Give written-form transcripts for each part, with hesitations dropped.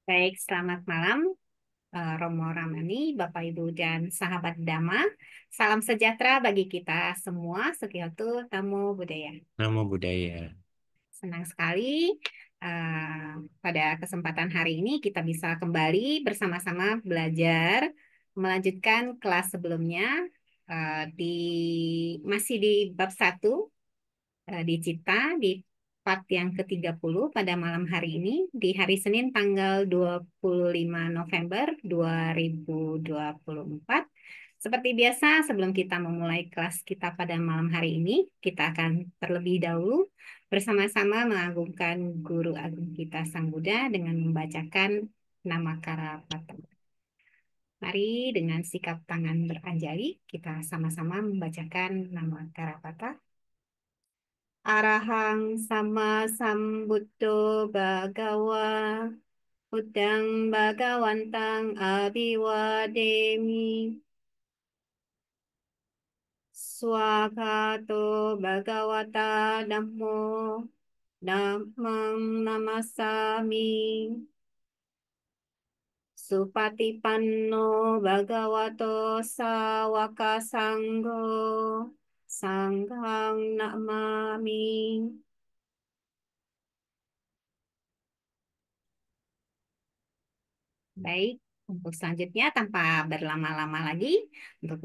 Baik, selamat malam Romo Ramani, Bapak Ibu dan sahabat Dhamma. Salam sejahtera bagi kita semua, Sukiyoto Tamu Budaya. Nama budaya. Senang sekali pada kesempatan hari ini kita bisa kembali bersama-sama belajar, melanjutkan kelas sebelumnya di masih di bab 1 di Cipta di part yang ke-30 pada malam hari ini di hari Senin tanggal 25 November 2024. Seperti biasa, sebelum kita memulai kelas kita pada malam hari ini, kita akan terlebih dahulu bersama-sama mengagungkan Guru Agung kita Sang Buddha dengan membacakan nama Karapata. Mari dengan sikap tangan beranjali, kita sama-sama membacakan nama Karapata. Arahang sama sambuddho bhagawa Buddhang bhagawantang abhiwademi Swakato bhagawata dhammo dhammang namasami Supatipanno bhagavato sawaka sanggo Sanghang namami. Baik, untuk selanjutnya tanpa berlama-lama lagi, untuk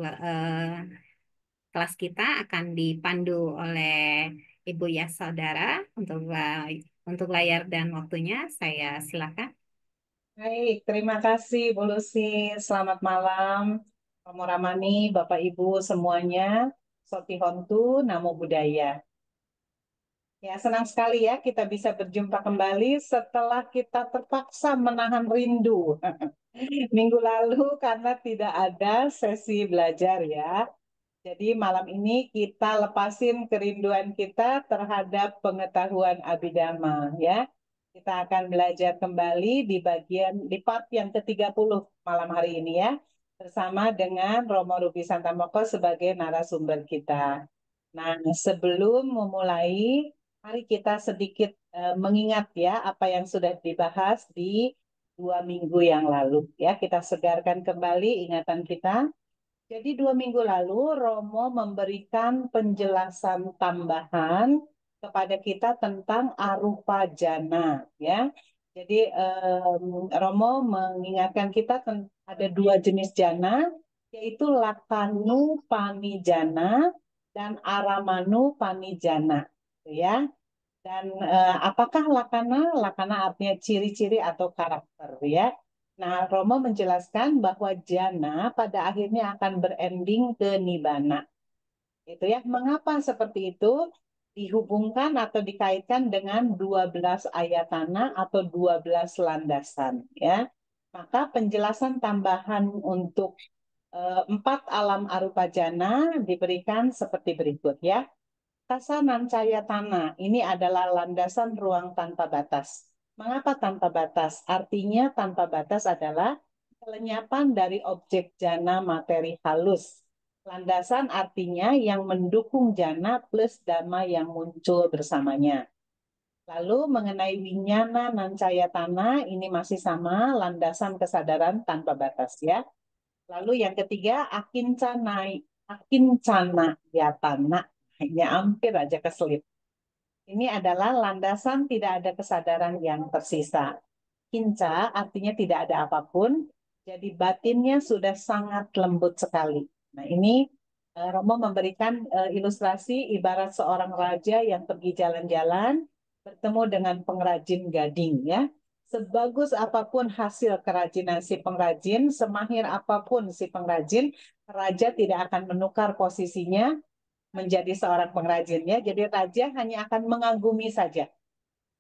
kelas kita akan dipandu oleh Ibu Yas Saudara untuk layar dan waktunya. Saya silakan. Baik, terima kasih Bu Lucy. Selamat malam, Romo Ramani, Bapak Ibu semuanya. Soti Hontu, Namo Buddhaya. Ya, senang sekali ya kita bisa berjumpa kembali setelah kita terpaksa menahan rindu minggu lalu karena tidak ada sesi belajar ya. Jadi malam ini kita lepasin kerinduan kita terhadap pengetahuan Abhidhamma ya. Kita akan belajar kembali di part yang ke-30 malam hari ini ya. Bersama dengan Romo Rupi Santamoko sebagai narasumber kita. Nah, sebelum memulai, mari kita sedikit mengingat ya apa yang sudah dibahas di 2 minggu yang lalu ya. Kita segarkan kembali ingatan kita. Jadi 2 minggu lalu Romo memberikan penjelasan tambahan kepada kita tentang arupa jana ya. Jadi Romo mengingatkan kita ada 2 jenis jana yaitu lakanu panijana dan aramanu panijana ya. Dan apakah lakana? Lakana artinya ciri-ciri atau karakter ya. Nah, Romo menjelaskan bahwa jana pada akhirnya akan berending ke nibana. Itu ya. Mengapa seperti itu? Dihubungkan atau dikaitkan dengan 12 ayatana atau 12 landasan ya. Maka penjelasan tambahan untuk 4 alam arupa jana diberikan seperti berikut ya. Tasanan tanah ini adalah landasan ruang tanpa batas. Mengapa tanpa batas? Artinya tanpa batas adalah kelenyapan dari objek jana materi halus. Landasan artinya yang mendukung jana plus dhamma yang muncul bersamanya. Lalu mengenai winyana tanah ini masih sama, landasan kesadaran tanpa batas ya. Lalu yang ketiga, akincana yatana. Hanya hampir aja keselip. Ini adalah landasan tidak ada kesadaran yang tersisa. Kinca artinya tidak ada apapun, jadi batinnya sudah sangat lembut sekali. Nah ini Romo memberikan ilustrasi ibarat seorang raja yang pergi jalan-jalan, bertemu dengan pengrajin gading ya. Sebagus apapun hasil kerajinan si pengrajin, semahir apapun si pengrajin, raja tidak akan menukar posisinya menjadi seorang pengrajinnya. Jadi raja hanya akan mengagumi saja.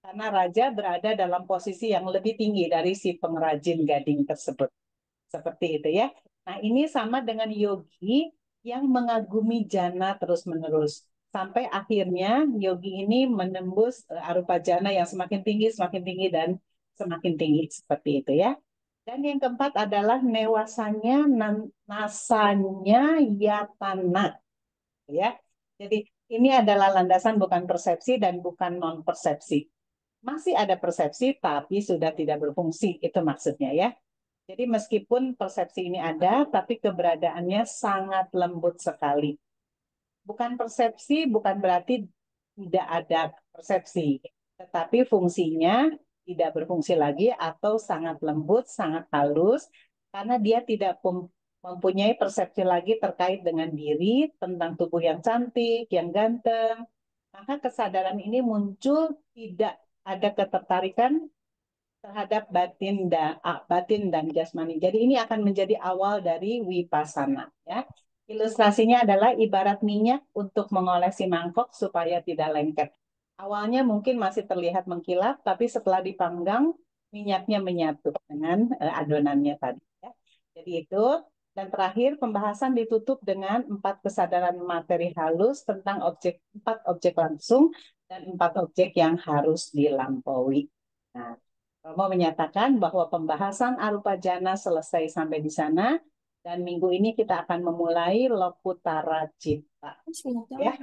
Karena raja berada dalam posisi yang lebih tinggi dari si pengrajin gading tersebut. Seperti itu ya. Nah ini sama dengan yogi yang mengagumi jana terus-menerus. Sampai akhirnya yogi ini menembus arupa jana yang semakin tinggi, dan semakin tinggi. Seperti itu ya. Dan yang keempat adalah newasanya, nasanya, yatana ya. Jadi ini adalah landasan bukan persepsi dan bukan non persepsi. masih ada persepsi tapi sudah tidak berfungsi, itu maksudnya ya. Jadi meskipun persepsi ini ada, tapi keberadaannya sangat lembut sekali. Bukan persepsi, bukan berarti tidak ada persepsi, tetapi fungsinya tidak berfungsi lagi atau sangat lembut, sangat halus, karena dia tidak mempunyai persepsi lagi terkait dengan diri, tentang tubuh yang cantik, yang ganteng. Maka kesadaran ini muncul, tidak ada ketertarikan terhadap batin dan jasmani. Jadi ini akan menjadi awal dari wipasana ya. Ilustrasinya adalah ibarat minyak untuk mengolesi mangkok supaya tidak lengket. Awalnya mungkin masih terlihat mengkilap, tapi setelah dipanggang minyaknya menyatu dengan adonannya tadi ya. Jadi itu, dan terakhir pembahasan ditutup dengan 4 kesadaran materi halus tentang 4 objek langsung dan 4 objek yang harus dilampaui. Nah, Romo menyatakan bahwa pembahasan arupa jana selesai sampai di sana, dan minggu ini kita akan memulai Lokutara Cita. Ya,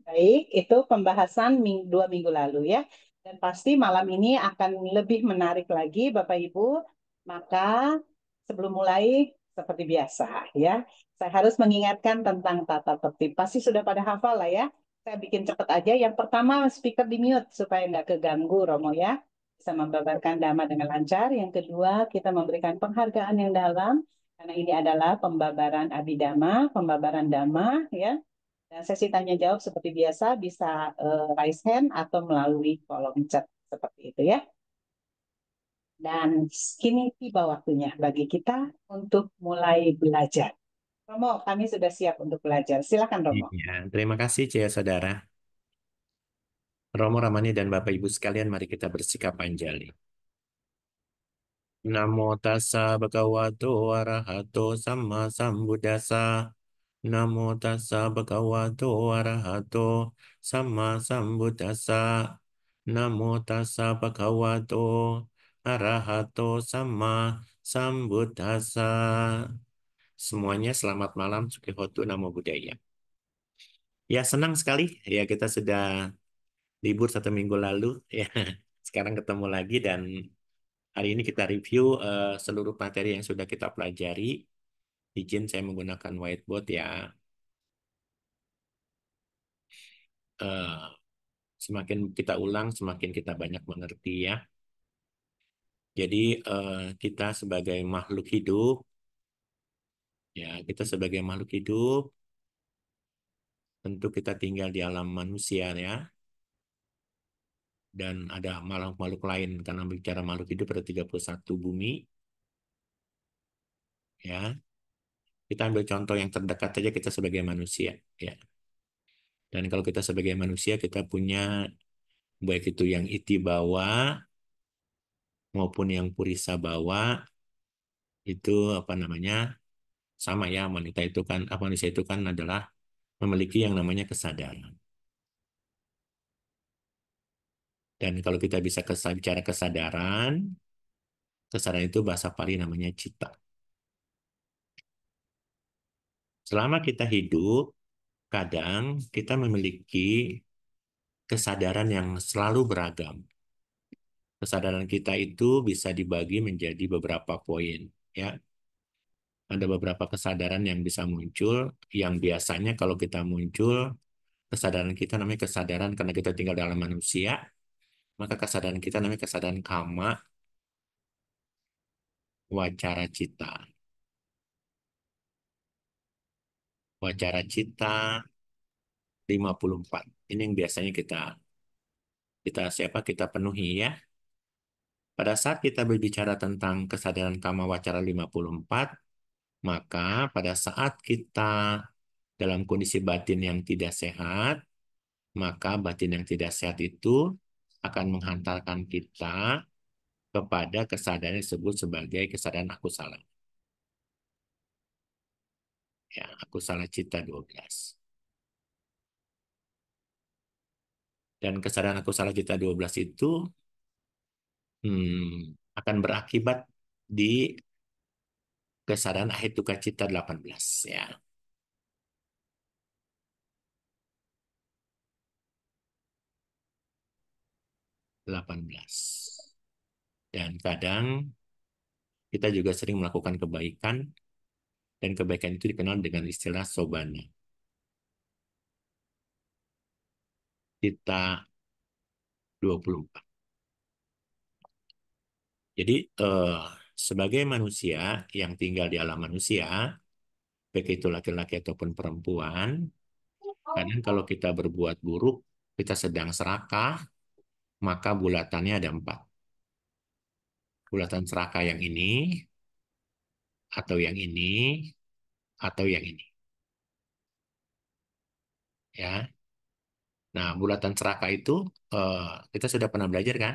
baik, itu pembahasan 2 minggu lalu ya. Dan pasti malam ini akan lebih menarik lagi, Bapak Ibu. Maka sebelum mulai, seperti biasa ya, saya harus mengingatkan tentang tata tertib. Pasti sudah pada hafal lah ya. Saya bikin cepat aja. Yang pertama, speaker di mute supaya nggak keganggu, Romo ya. Bisa membabarkan dhamma dengan lancar. Yang kedua, kita memberikan penghargaan yang dalam. Karena ini adalah pembabaran abhidhamma, pembabaran dhamma ya. Dan sesi tanya jawab seperti biasa bisa raise hand atau melalui kolom chat seperti itu ya. Dan kini tiba waktunya bagi kita untuk mulai belajar. Romo, kami sudah siap untuk belajar. Silakan Romo. Iya, terima kasih Cia Saudara. Romo Ramani dan Bapak Ibu sekalian, mari kita bersikap anjali. Namo tassa bhagavato arahato sama sambuddhassa. Namo tassa bhagavato arahato sama sambuddhassa. Namo tassa bhagavato arahato sama sambuddhassa. Semuanya selamat malam, Sukihotu Namo Buddhaya. Ya, senang sekali ya kita sudah libur 1 minggu lalu ya. Sekarang ketemu lagi dan hari ini kita review seluruh materi yang sudah kita pelajari. Izin saya menggunakan whiteboard ya. Eh, Semakin kita ulang, semakin kita banyak mengerti ya. Jadi kita sebagai makhluk hidup, ya kita sebagai makhluk hidup, tentu kita tinggal di alam manusia ya. Dan ada makhluk-makhluk lain karena bicara makhluk hidup ada 31 bumi ya. Kita ambil contoh yang terdekat saja kita sebagai manusia ya. Dan kalau kita sebagai manusia kita punya baik itu yang iti bawa maupun yang purisa bawa itu apa namanya sama ya wanita itu kan apa manusia itu kan adalah memiliki yang namanya kesadaran. Dan kalau kita bisa bicara kesadaran itu bahasa Pali namanya cita. Selama kita hidup, kadang kita memiliki kesadaran yang selalu beragam. Kesadaran kita itu bisa dibagi menjadi beberapa poin, ya. Ada beberapa kesadaran yang bisa muncul, yang biasanya kalau kita muncul, kesadaran kita namanya kesadaran karena kita tinggal dalam manusia, maka kesadaran kita namanya kesadaran kama, wacara cita. Wacara cita 54. Ini yang biasanya kita penuhi ya. Pada saat kita berbicara tentang kesadaran kama wacara 54, maka pada saat kita dalam kondisi batin yang tidak sehat, maka batin yang tidak sehat itu akan menghantarkan kita kepada kesadaran yang disebut sebagai kesadaran aku salah. Ya, aku salah cita 12. Dan kesadaran aku salah cita 12 itu akan berakibat di kesadaran ahetuka cita 18 ya. 18. Dan kadang kita juga sering melakukan kebaikan, dan kebaikan itu dikenal dengan istilah sobana. Kita 24. Jadi sebagai manusia yang tinggal di alam manusia, baik itu laki-laki ataupun perempuan, kadang kalau kita berbuat buruk, kita sedang serakah, maka bulatannya ada 4. Bulatan serakah yang ini, atau yang ini, atau yang ini. Ya. Nah, bulatan serakah itu kita sudah pernah belajar kan?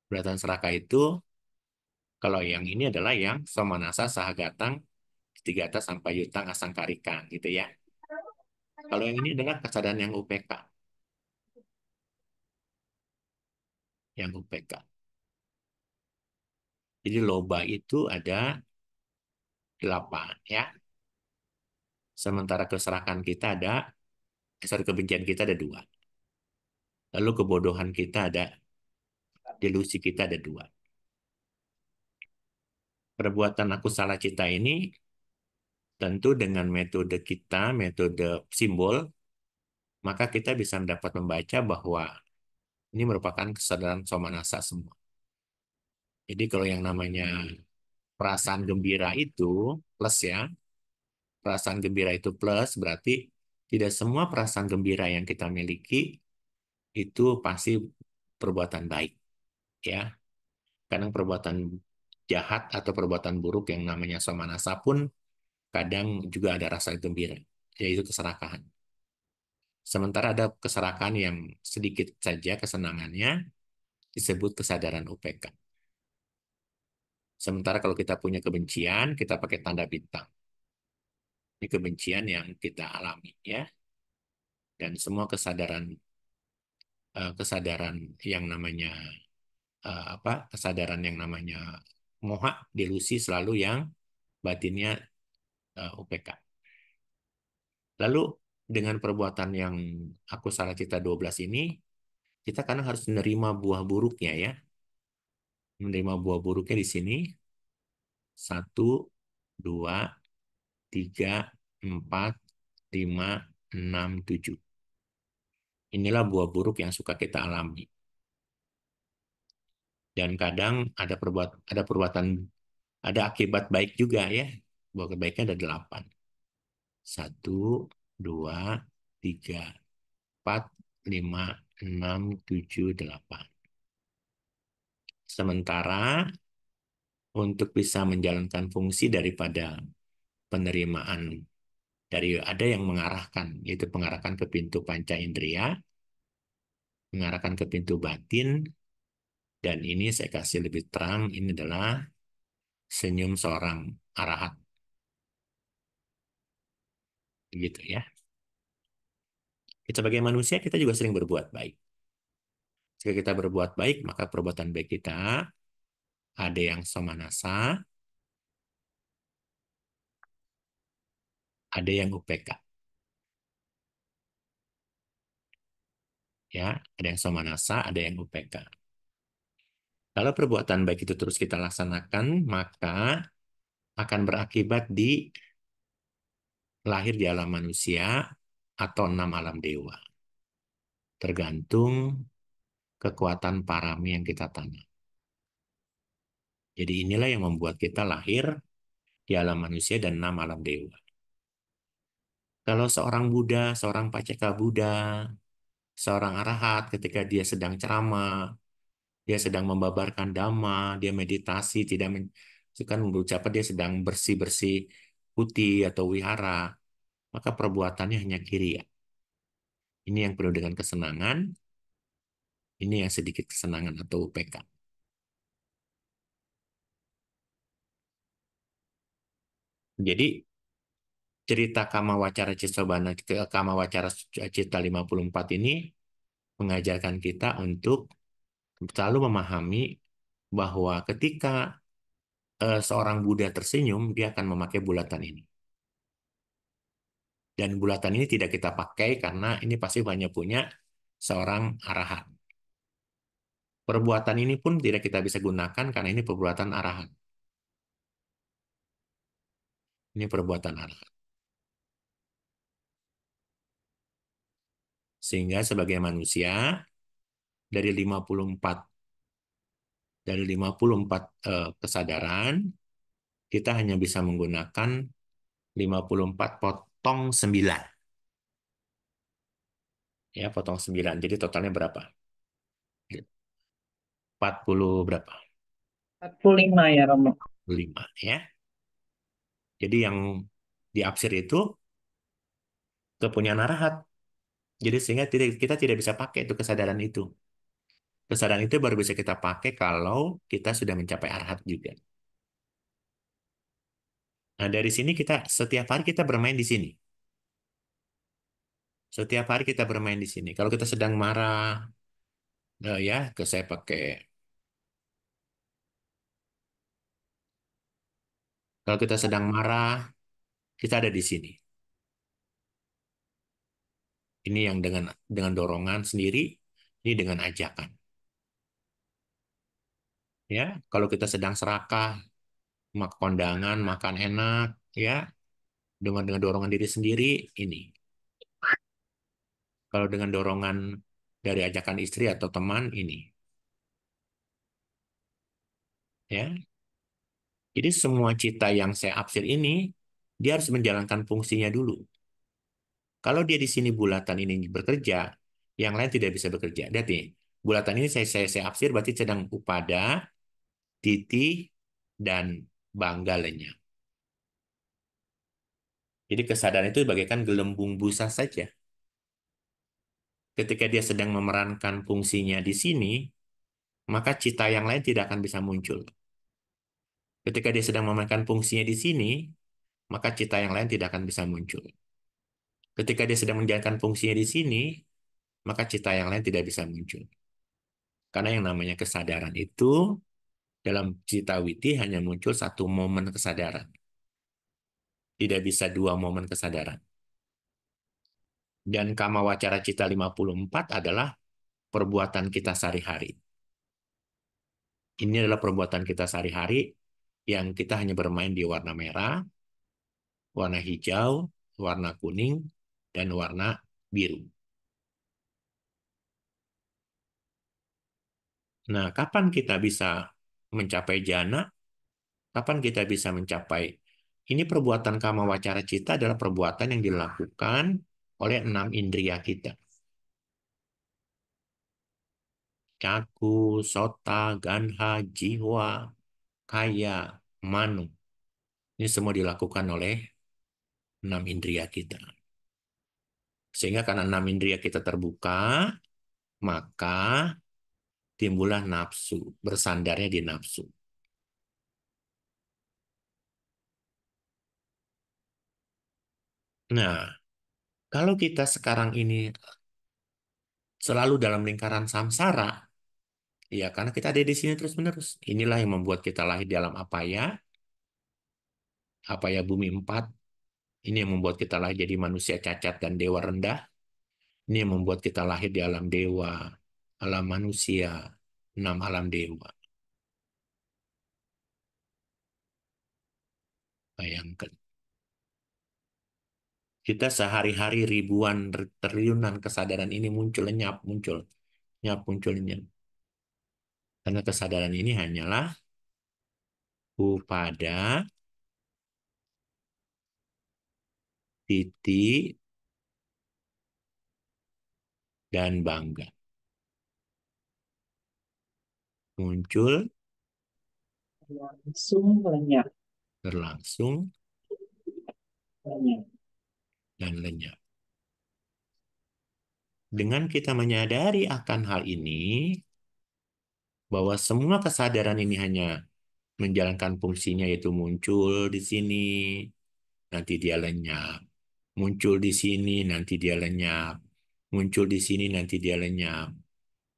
Bulatan serakah itu kalau yang ini adalah yang somanasa sahagatang Tigata sampai yutang asangkarika gitu ya. Kalau yang ini adalah kesadaran yang UPK, yang UPK. Jadi loba itu ada 8 ya. Sementara keserakan kita ada, sorry, kebencian kita ada 2. Lalu kebodohan kita ada, delusi kita ada 2. Perbuatan aku salah cita ini tentu dengan metode kita, metode simbol, maka kita bisa dapat membaca bahwa ini merupakan kesadaran somanasa semua. Jadi kalau yang namanya perasaan gembira itu plus ya, perasaan gembira itu plus berarti tidak semua perasaan gembira yang kita miliki itu pasti perbuatan baik ya. Kadang perbuatan jahat atau perbuatan buruk yang namanya somanasa pun kadang juga ada rasa gembira, yaitu keserakahan. Sementara ada keserakahan yang sedikit saja kesenangannya disebut kesadaran UPK. Sementara kalau kita punya kebencian, kita pakai tanda bintang. Ini kebencian yang kita alami ya. Dan semua kesadaran yang namanya kesadaran yang namanya moha, delusi selalu yang batinnya UPK. Lalu dengan perbuatan yang aku salah cita 12 ini, kita kadang harus menerima buah buruknya ya. Menerima buah buruknya di sini. 1, 2, 3, 4, 5, 6, 7. Inilah buah buruk yang suka kita alami. Dan kadang ada akibat baik juga ya. Buah kebaiknya ada 8. 1, 2, 3, 4, 5, 6, 7, 8. Sementara untuk bisa menjalankan fungsi daripada penerimaan ada yang mengarahkan, yaitu pengarahkan ke pintu panca indera, mengarahkan ke pintu batin, dan ini saya kasih lebih terang, ini adalah senyum seorang arahat. Gitu ya. Kita sebagai manusia, kita juga sering berbuat baik. Jika kita berbuat baik, maka perbuatan baik kita ada yang somanasa, ada yang UPK. Ya, ada yang somanasa, ada yang UPK. Kalau perbuatan baik itu terus kita laksanakan, maka akan berakibat di lahir di alam manusia atau 6 alam dewa. Tergantung kekuatan parami yang kita tanam. Jadi inilah yang membuat kita lahir di alam manusia dan 6 alam dewa. Kalau seorang Buddha, seorang Paceka Buddha, seorang arahat ketika dia sedang ceramah, dia sedang membabarkan dhamma, dia meditasi, tidak kan berucapan dia sedang bersih-bersih putih atau wihara, maka perbuatannya hanya kiriya. Ini yang penuh dengan kesenangan, ini yang sedikit kesenangan atau UPK. Jadi cerita Kama Wacara Cisobana, Kama Wacara Cita 54 ini mengajarkan kita untuk selalu memahami bahwa ketika seorang Buddha tersenyum, dia akan memakai bulatan ini. Dan bulatan ini tidak kita pakai karena ini pasti hanya punya seorang arahat. Perbuatan ini pun tidak kita bisa gunakan karena ini perbuatan arahat. Ini perbuatan arahat. Sehingga sebagai manusia dari 54 kesadaran kita hanya bisa menggunakan 54 potong 9. Ya, potong 9. Jadi totalnya berapa? 40 berapa? 45 ya Romo. 5 ya. Jadi yang diaphsir itu kepunyaan arahat. Jadi sehingga kita tidak bisa pakai itu kesadaran itu. Kesadaran itu baru bisa kita pakai kalau kita sudah mencapai arahat juga. Nah, dari sini kita setiap hari kita bermain di sini. Setiap hari kita bermain di sini. Kalau kita sedang marah, ya, saya pakai. Kalau kita sedang marah, kita ada di sini. Ini yang dengan dorongan sendiri, ini dengan ajakan. Ya, kalau kita sedang serakah, kondangan, makan enak, ya, dengan dorongan diri sendiri, ini. Kalau dengan dorongan dari ajakan istri atau teman, ini. Ya, jadi semua cita yang saya absir ini, dia harus menjalankan fungsinya dulu. Kalau dia di sini bulatan ini bekerja, yang lain tidak bisa bekerja. Lihat nih, bulatan ini saya absir berarti sedang upada, titi, dan bangga lenyap. Jadi kesadaran itu bagaikan gelembung busa saja. Ketika dia sedang memerankan fungsinya di sini, maka cita yang lain tidak akan bisa muncul. Ketika dia sedang memainkan fungsinya di sini, maka cita yang lain tidak akan bisa muncul. Ketika dia sedang menjalankan fungsinya di sini, maka cita yang lain tidak bisa muncul. Karena yang namanya kesadaran itu, dalam cita witi hanya muncul satu momen kesadaran. Tidak bisa dua momen kesadaran. Dan kama wacara cita 54 adalah perbuatan kita sehari-hari. Ini adalah perbuatan kita sehari-hari yang kita hanya bermain di warna merah, warna hijau, warna kuning, dan warna biru. Nah, kapan kita bisa mencapai jana? Kapan kita bisa mencapai? Ini perbuatan kama wacara cita adalah perbuatan yang dilakukan oleh 6 indria kita. Caku, sota, ganha, jiwa, kaya, manu. Ini semua dilakukan oleh 6 indria kita. Sehingga karena 6 indria kita terbuka, maka timbullah nafsu, bersandarnya di nafsu. Nah, kalau kita sekarang ini selalu dalam lingkaran samsara, ya karena kita ada di sini terus-menerus. Inilah yang membuat kita lahir dalam apaya bumi 4. Ini yang membuat kita lahir jadi manusia cacat dan dewa rendah. Ini yang membuat kita lahir di alam dewa, alam manusia, 6 alam dewa. Bayangkan. Kita sehari-hari ribuan, triliunan kesadaran ini muncul, lenyap, muncul. Lenyap, muncul, lenyap. Karena kesadaran ini hanyalah upada, titi, dan bangga. Muncul, Langsung lenyap. berlangsung, Lenyap. dan lenyap. Dengan kita menyadari akan hal ini, bahwa semua kesadaran ini hanya menjalankan fungsinya, yaitu muncul di sini, nanti dia lenyap. Muncul di sini, nanti dia lenyap. Muncul di sini, nanti dia lenyap.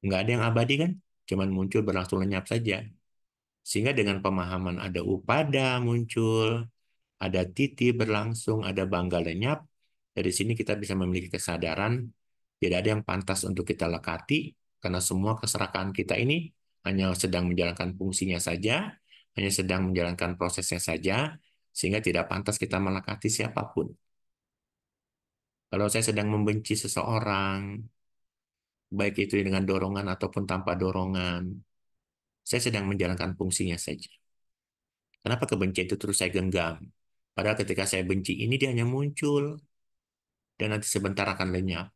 Nggak ada yang abadi kan? Cuman muncul berlangsung lenyap saja. Sehingga dengan pemahaman ada upada muncul, ada titi berlangsung, ada bangga lenyap, dari sini kita bisa memiliki kesadaran, tidak ada yang pantas untuk kita lekati, karena semua keserakahan kita ini hanya sedang menjalankan fungsinya saja, hanya sedang menjalankan prosesnya saja, sehingga tidak pantas kita melekati siapapun. Kalau saya sedang membenci seseorang, baik itu dengan dorongan ataupun tanpa dorongan, saya sedang menjalankan fungsinya saja. Kenapa kebencian itu terus saya genggam? Padahal ketika saya benci ini, dia hanya muncul, dan nanti sebentar akan lenyap.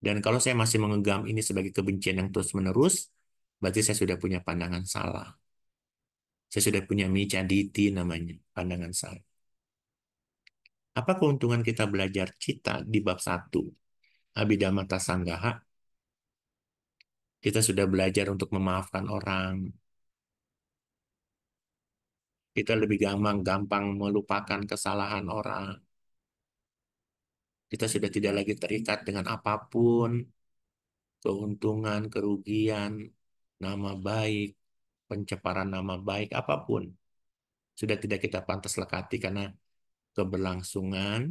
Dan kalau saya masih mengenggam ini sebagai kebencian yang terus-menerus, berarti saya sudah punya pandangan salah. Saya sudah punya micaditi namanya, pandangan salah. Apa keuntungan kita belajar cita di bab 1, Abhidhamma Sanggaha? Kita sudah belajar untuk memaafkan orang. Kita lebih gampang melupakan kesalahan orang. Kita sudah tidak lagi terikat dengan apapun, keuntungan, kerugian, nama baik, pencemaran nama baik, apapun. Sudah tidak kita pantas lekati karena keberlangsungan,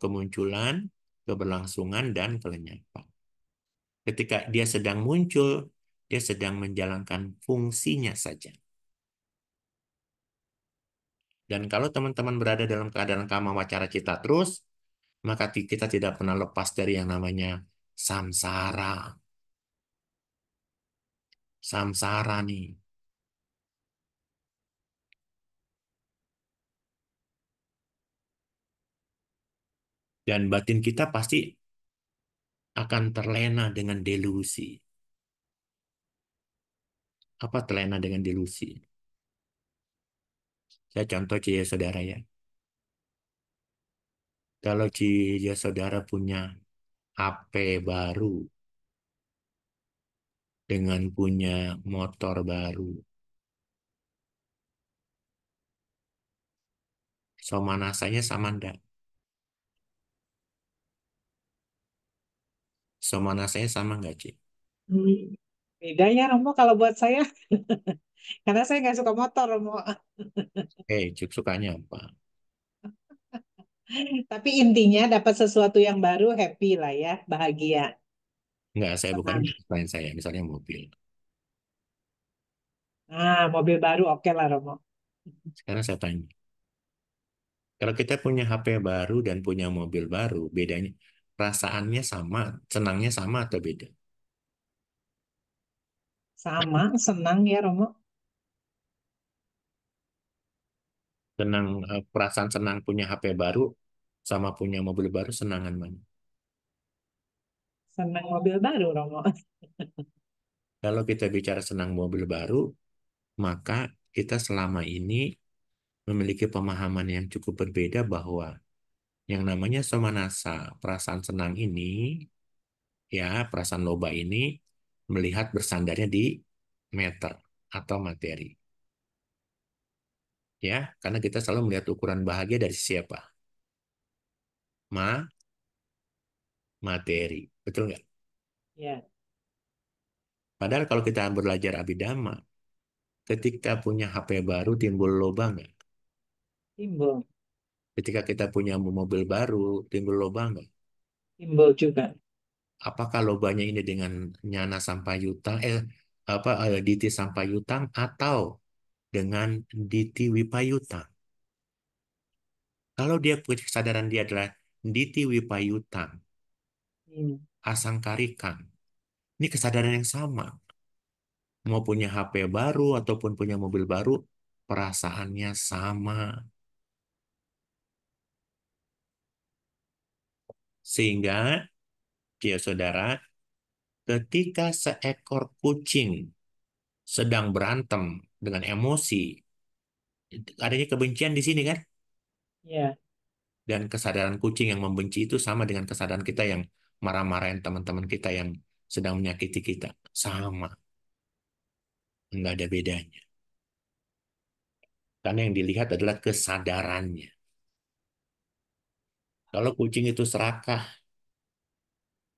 kemunculan, keberlangsungan, dan kelenyapan. Ketika dia sedang muncul, dia sedang menjalankan fungsinya saja. Dan kalau teman-teman berada dalam keadaan kama wacara cita terus, maka kita tidak pernah lepas dari yang namanya samsara. Samsara nih. Dan batin kita pasti akan terlena dengan delusi. Apa terlena dengan delusi? Saya contoh Cia Saudara ya. Kalau Cia Saudara punya HP baru dengan punya motor baru, somanasanya sama enggak? Somanasanya sama enggak, Ci? Hmm, Beda ya Romo kalau buat saya. Karena saya nggak suka motor Romo. Cik sukanya apa? Tapi intinya dapat sesuatu yang baru, happy lah ya, bahagia, Enggak, saya bukan senang. selain saya, misalnya mobil. Ah, mobil baru oke lah Romo. Sekarang saya tanya, kalau kita punya HP baru dan punya mobil baru, bedanya perasaannya sama, senangnya sama atau beda? Sama, senang ya Romo. Perasaan senang punya HP baru sama punya mobil baru, senangan mana? Senang mobil baru Romo. Kalau kita bicara senang mobil baru, maka kita selama ini memiliki pemahaman yang cukup berbeda bahwa yang namanya somanasa, perasaan senang ini, ya perasaan loba ini melihat bersandarnya di meter atau materi. Ya, karena kita selalu melihat ukuran bahagia dari siapa? Materi. Betul nggak? Ya, Padahal kalau kita belajar Abhidhamma, ketika punya HP baru timbul loba nggak? timbul, Ketika kita punya mobil baru timbul loba nggak? timbul juga. Apakah lobanya ini dengan nyana sampayutang, diti sampayutang atau dengan diti wipayutang? Kalau dia punya kesadaran dia adalah diti wipayutang, Hmm. asangkarikan, ini kesadaran yang sama. Mau punya HP baru ataupun punya mobil baru, perasaannya sama. Sehingga, ya saudara, ketika seekor kucing sedang berantem dengan emosi, adanya kebencian di sini kan? Ya, Dan kesadaran kucing yang membenci itu sama dengan kesadaran kita yang marah-marahin teman-teman kita yang sedang menyakiti kita. Sama, nggak ada bedanya. Karena yang dilihat adalah kesadarannya. Kalau kucing itu serakah,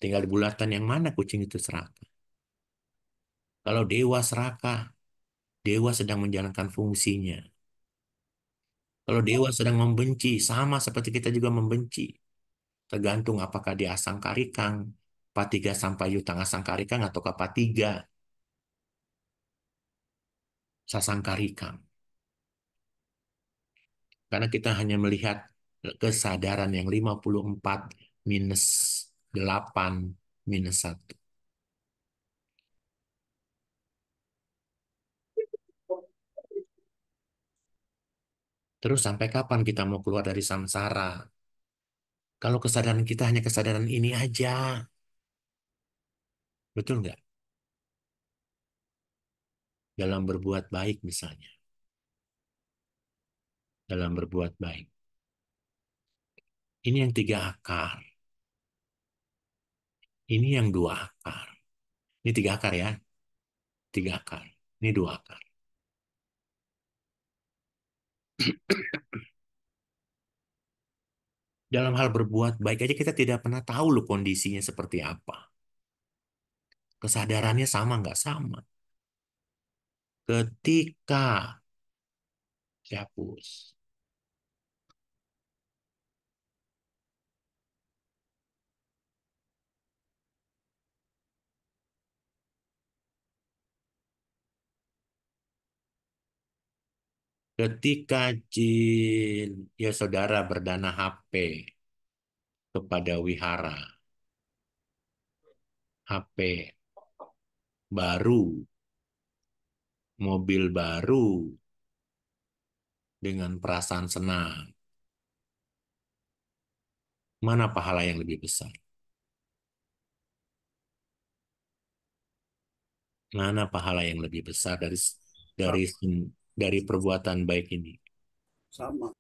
tinggal di bulatan yang mana kucing itu serakah. Kalau dewa serakah, dewa sedang menjalankan fungsinya. Kalau dewa sedang membenci, sama seperti kita juga membenci. Tergantung apakah dia asangkarikang, Patiga sampayutanga sangkarikang atau patiga sasangkarikang. Karena kita hanya melihat kesadaran yang 54 minus 8 minus 1. Terus sampai kapan kita mau keluar dari samsara? Kalau kesadaran kita hanya kesadaran ini aja. Betul nggak? Dalam berbuat baik misalnya. Dalam berbuat baik. Ini yang 3 akar. Ini yang 2 akar. Ini 3 akar ya. 3 akar. Ini 2 akar. Dalam hal berbuat baik aja kita tidak pernah tahu loh kondisinya seperti apa. Kesadarannya sama nggak sama. Ketika dihapus. Ketika jin, ya saudara berdana HP kepada wihara, HP baru, mobil baru, dengan perasaan senang. Mana pahala yang lebih besar? Mana pahala yang lebih besar dari dari perbuatan baik ini? Sama.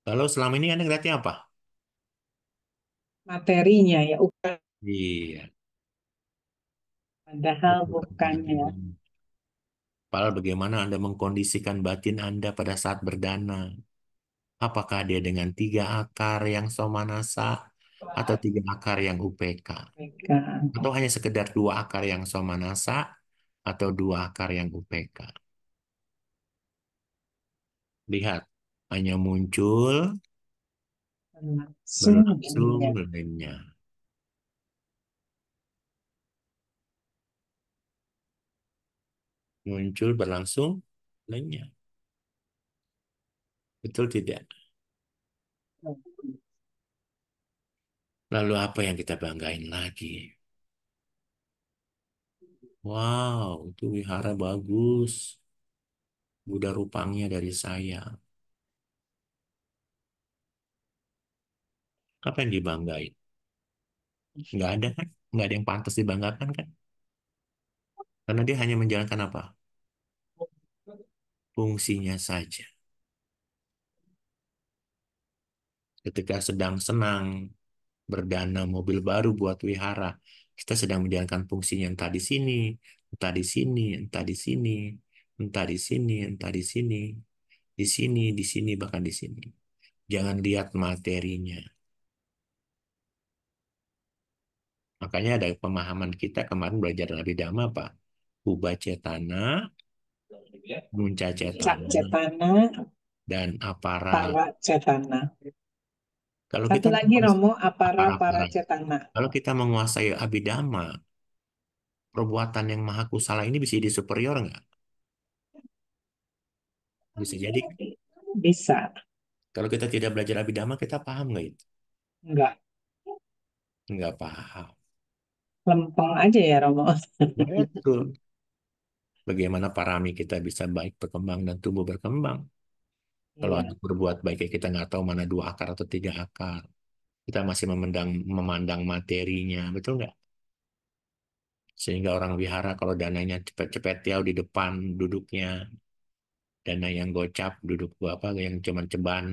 Kalau selama ini Anda ngeliatnya apa? Materinya ya, Iya. padahal bukannya. Padahal bagaimana Anda mengkondisikan batin Anda pada saat berdana? Apakah dia dengan 3 akar yang somanasa atau 3 akar yang UPK? Mereka. Atau hanya sekedar 2 akar yang somanasa atau 2 akar yang UPK? Lihat, hanya muncul, Langsung berlangsung, ininya. lenyap. Muncul, berlangsung, lenyap. Betul tidak? Lalu apa yang kita banggain lagi? Wow, itu wihara bagus. Buddha rupanya dari saya. Apa yang dibanggain? Nggak ada kan? Nggak ada yang pantas dibanggakan kan? Karena dia hanya menjalankan apa? Fungsinya saja. Ketika sedang senang, berdana mobil baru buat wihara, kita sedang menjalankan fungsinya entah di sini, entah di sini, entah di sini, entah di sini, entah di sini, di sini, di sini, bahkan di sini. Jangan lihat materinya. Makanya ada pemahaman kita kemarin belajar lebih dhamma apa? Ubah cetana, munca Cak cetana, Cetana, dan apara. Para Cetana. Kalau Satu kita lagi Romo, Apara Para apara, Cetana. kalau kita menguasai abhidhamma, perbuatan yang maha kusala ini bisa jadi superior nggak? Bisa jadi. Bisa. Kalau kita tidak belajar abhidhamma, kita paham nggak itu? Enggak. Nggak paham. Lempeng aja ya Romo. Betul. Bagaimana parami kita bisa baik berkembang dan tumbuh berkembang. Kalau Iya. ada berbuat baik, kita nggak tahu mana 2 akar atau 3 akar. Kita masih memandang materinya, betul nggak? Sehingga orang wihara kalau dananya cepet-cepet ya di depan duduknya, dana yang gocap duduk apa yang cuman ceban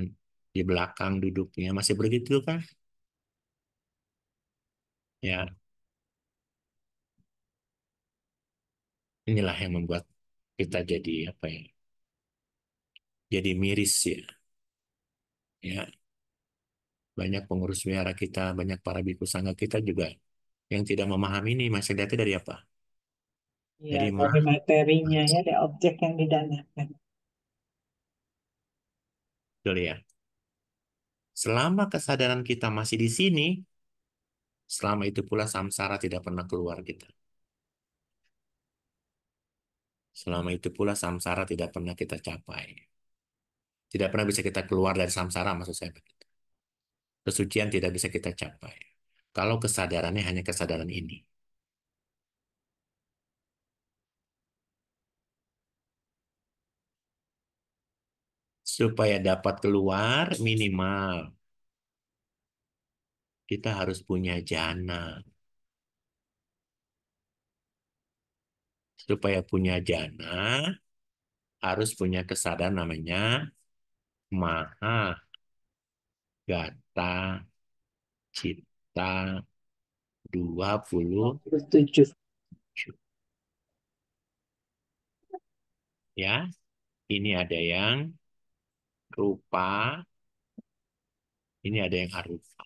di belakang duduknya masih begitu kan? Ya, inilah yang membuat kita jadi apa ya? Jadi miris ya. Ya, banyak pengurus wihara kita, banyak para biku sangga kita juga yang tidak memahami ini masih lihatnya dari apa? Iya, Dari dari mana? materinya ya, dari objek yang didanakan. Betul ya. Selama kesadaran kita masih di sini, Selama itu pula samsara tidak pernah keluar kita. Selama itu pula samsara tidak pernah kita capai. Tidak pernah bisa kita keluar dari samsara, maksud saya begitu. Kesucian tidak bisa kita capai. Kalau kesadarannya hanya kesadaran ini. Supaya dapat keluar, minimal kita harus punya jana. Supaya punya jana, harus punya kesadaran namanya Maha Gata Cita 27. 7. Ya, ini ada yang rupa, ini ada yang arupa.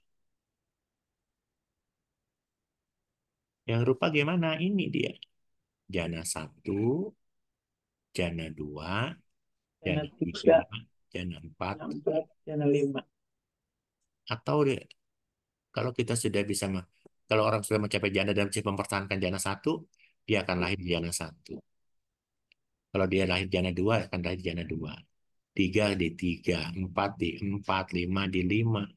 Yang rupa gimana? Ini dia. Jana 1, jana 2, Jana jana 3, 3, jana 4. jana 4, jana 5. Atau kalau kita sudah bisa, kalau orang sudah mencapai jana dan bisa mempertahankan jana 1, dia akan lahir di jana 1. Kalau dia lahir jana 2, akan lahir di jana 2. 3 di 3, 4 di 4, 5 di 5.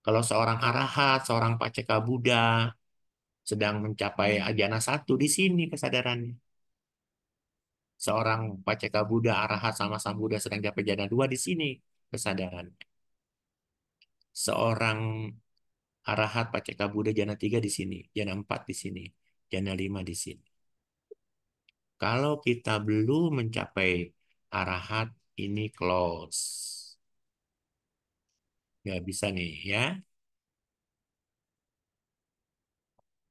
Kalau seorang arahat, seorang paceka Buddha sedang mencapai jana 1, di sini kesadarannya. Seorang paceka Buddha, arahat sama sang Buddha sedang capai jana 2, di sini kesadaran. Seorang arahat paceka Buddha jana 3 di sini, jana 4 di sini, jana 5 di sini. Kalau kita belum mencapai arahat, ini close. Nggak bisa nih ya.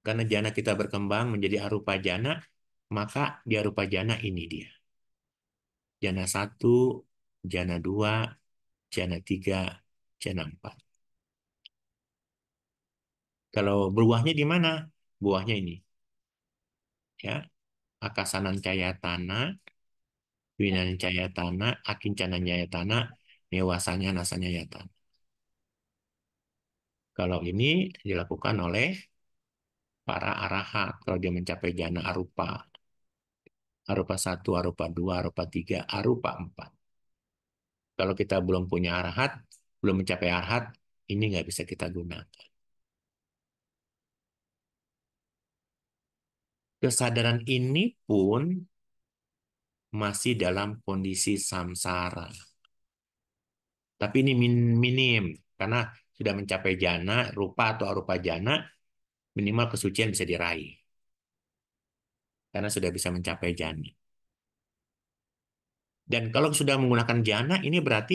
Karena jana kita berkembang menjadi arupa jana, maka di arupa jana ini dia. Jana 1, jana 2, jana 3, jana 4. Kalau buahnya di mana? Buahnya ini. Ya, akasanan cayatana, winan cayatana, akincana cayatana, newasanya nasanya yatana. Kalau ini dilakukan oleh para arahat, kalau dia mencapai jana arupa. Arupa 1, arupa 2, arupa 3, arupa 4. Kalau kita belum punya arahat, belum mencapai arahat, ini nggak bisa kita gunakan. Kesadaran ini pun masih dalam kondisi samsara. Tapi ini minim, karena sudah mencapai jana, rupa atau arupa jana, minimal kesucian bisa diraih. Karena sudah bisa mencapai jana. Dan kalau sudah menggunakan jana, ini berarti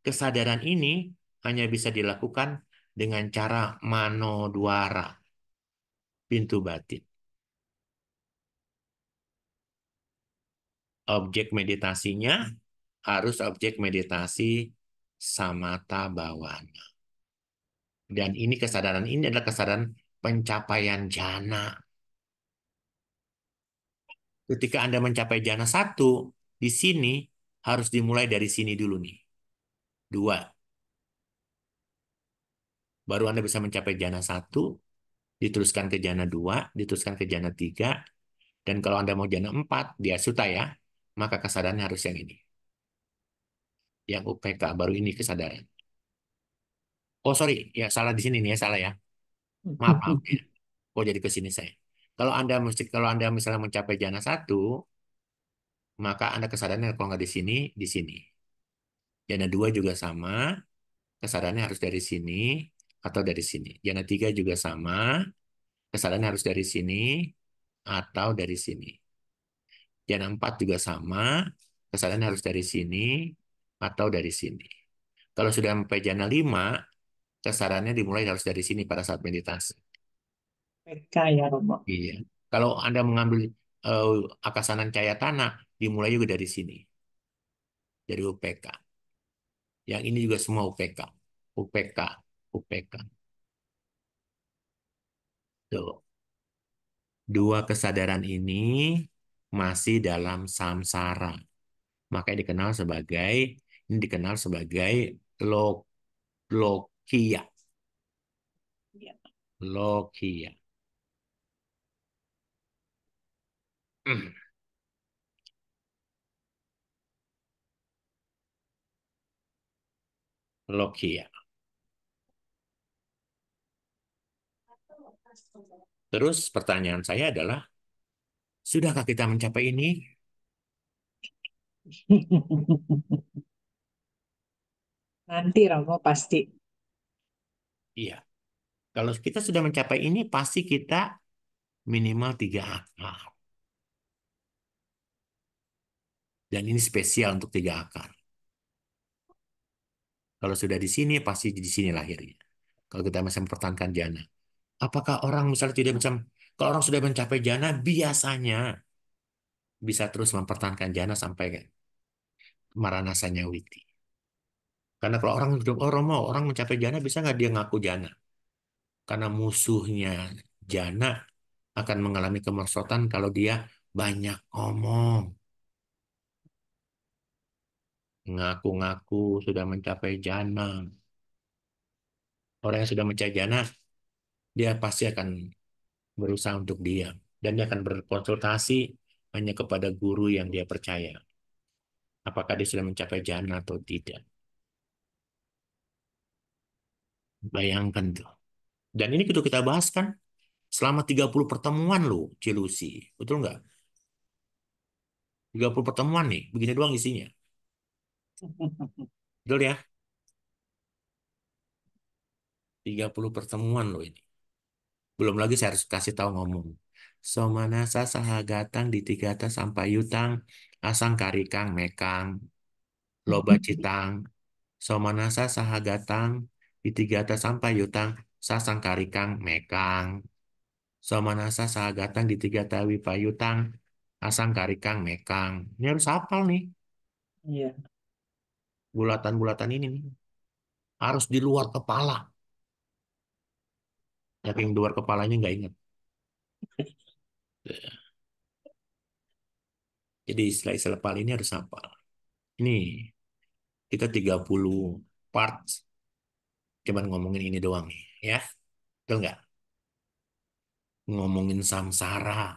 kesadaran ini hanya bisa dilakukan dengan cara manodwara, pintu batin. Objek meditasinya harus objek meditasi samatha bhavana. Dan ini kesadaran ini adalah kesadaran pencapaian jana. Ketika Anda mencapai jana 1, di sini harus dimulai dari sini dulu nih. 2. Baru Anda bisa mencapai jana 1, diteruskan ke jana 2, diteruskan ke jana 3, dan kalau Anda mau jana 4, dia suta ya, maka kesadarannya harus yang ini. Yang UPK, baru ini kesadaran. Oh sorry, ya salah di sini nih ya, salah ya. Maaf, maaf ya. Oh jadi ke sini saya. Kalau Anda misalnya mencapai jana 1, maka Anda kesadarannya kalau nggak di sini, di sini. Jana 2 juga sama, kesadarannya harus dari sini atau dari sini. Jana 3 juga sama, kesadarannya harus dari sini atau dari sini. Jana 4 juga sama, kesadarannya harus dari sini atau dari sini. Kalau sudah sampai jana 5, kesadarannya dimulai harus dari sini pada saat meditasi. PK ya, Romo. Iya. Kalau Anda mengambil eh, akasanan cahaya tanah, dimulai juga dari sini. Dari UPK. Yang ini juga semua UPK. UPK. UPK. Tuh. Dua kesadaran ini masih dalam samsara. Makanya ini dikenal sebagai lokia. Ya. Lokia. Lokia. Terus pertanyaan saya adalah, sudahkah kita mencapai ini? Nanti Romo pasti. Iya. Kalau kita sudah mencapai ini, pasti kita minimal 3 akar. Dan ini spesial untuk 3 akar. Kalau sudah di sini, pasti di sini lahirnya. Kalau kita masih mempertahankan jana. Apakah orang misalnya tidak bisa, kalau orang sudah mencapai jana, biasanya bisa terus mempertahankan jana sampai maranasanya witi. Karena kalau orang orang mencapai jana, bisa nggak dia ngaku jana? Karena musuhnya jana akan mengalami kemerosotan kalau dia banyak ngomong, ngaku-ngaku sudah mencapai jana. Orang yang sudah mencapai jana, dia pasti akan berusaha untuk diam. Dan dia akan berkonsultasi hanya kepada guru yang dia percaya. Apakah dia sudah mencapai jana atau tidak. Bayangkan tuh. Dan ini kita bahas kan selama 30 pertemuan loh, Cilusi. Betul nggak? 30 pertemuan nih, begini doang isinya. Betul ya? 30 pertemuan loh ini. Belum lagi saya harus kasih tahu ngomong. Somanasa sahagatang ditigata sampai yutang asang karikang mekang loba citang. Somanasa sahagatang ditigata sampai yutang sasang karikang mekang. Somanasa sahagatang ditigata wipayutang asang karikang mekang. Ini harus hafal nih. Iya. Bulatan-bulatan ini nih. Harus di luar kepala. Tapi yang di luar kepalanya nggak ingat. Jadi istilah-istilah pal ini harus hafal. Ini kita 30 parts. Cuman ngomongin ini doang nih. Ya, betul nggak? Ngomongin samsara.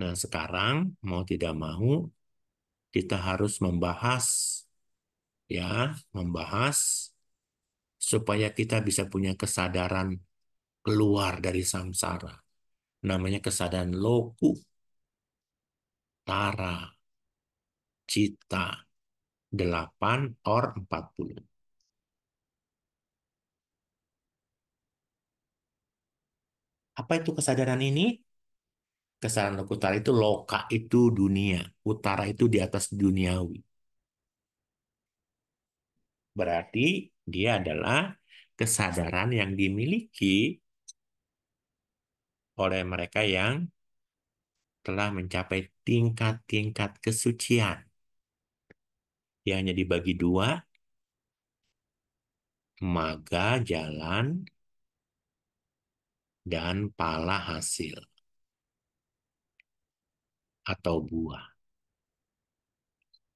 Nah, sekarang mau tidak mau kita harus membahas ya, membahas supaya kita bisa punya kesadaran keluar dari samsara. Namanya kesadaran loku, tara, cita, 8 or 40. Apa itu kesadaran ini? Kesadaran loku utara itu loka itu dunia, utara itu di atas duniawi. Berarti dia adalah kesadaran yang dimiliki oleh mereka yang telah mencapai tingkat-tingkat kesucian. Yang hanya dibagi dua, maga jalan dan pala hasil atau buah.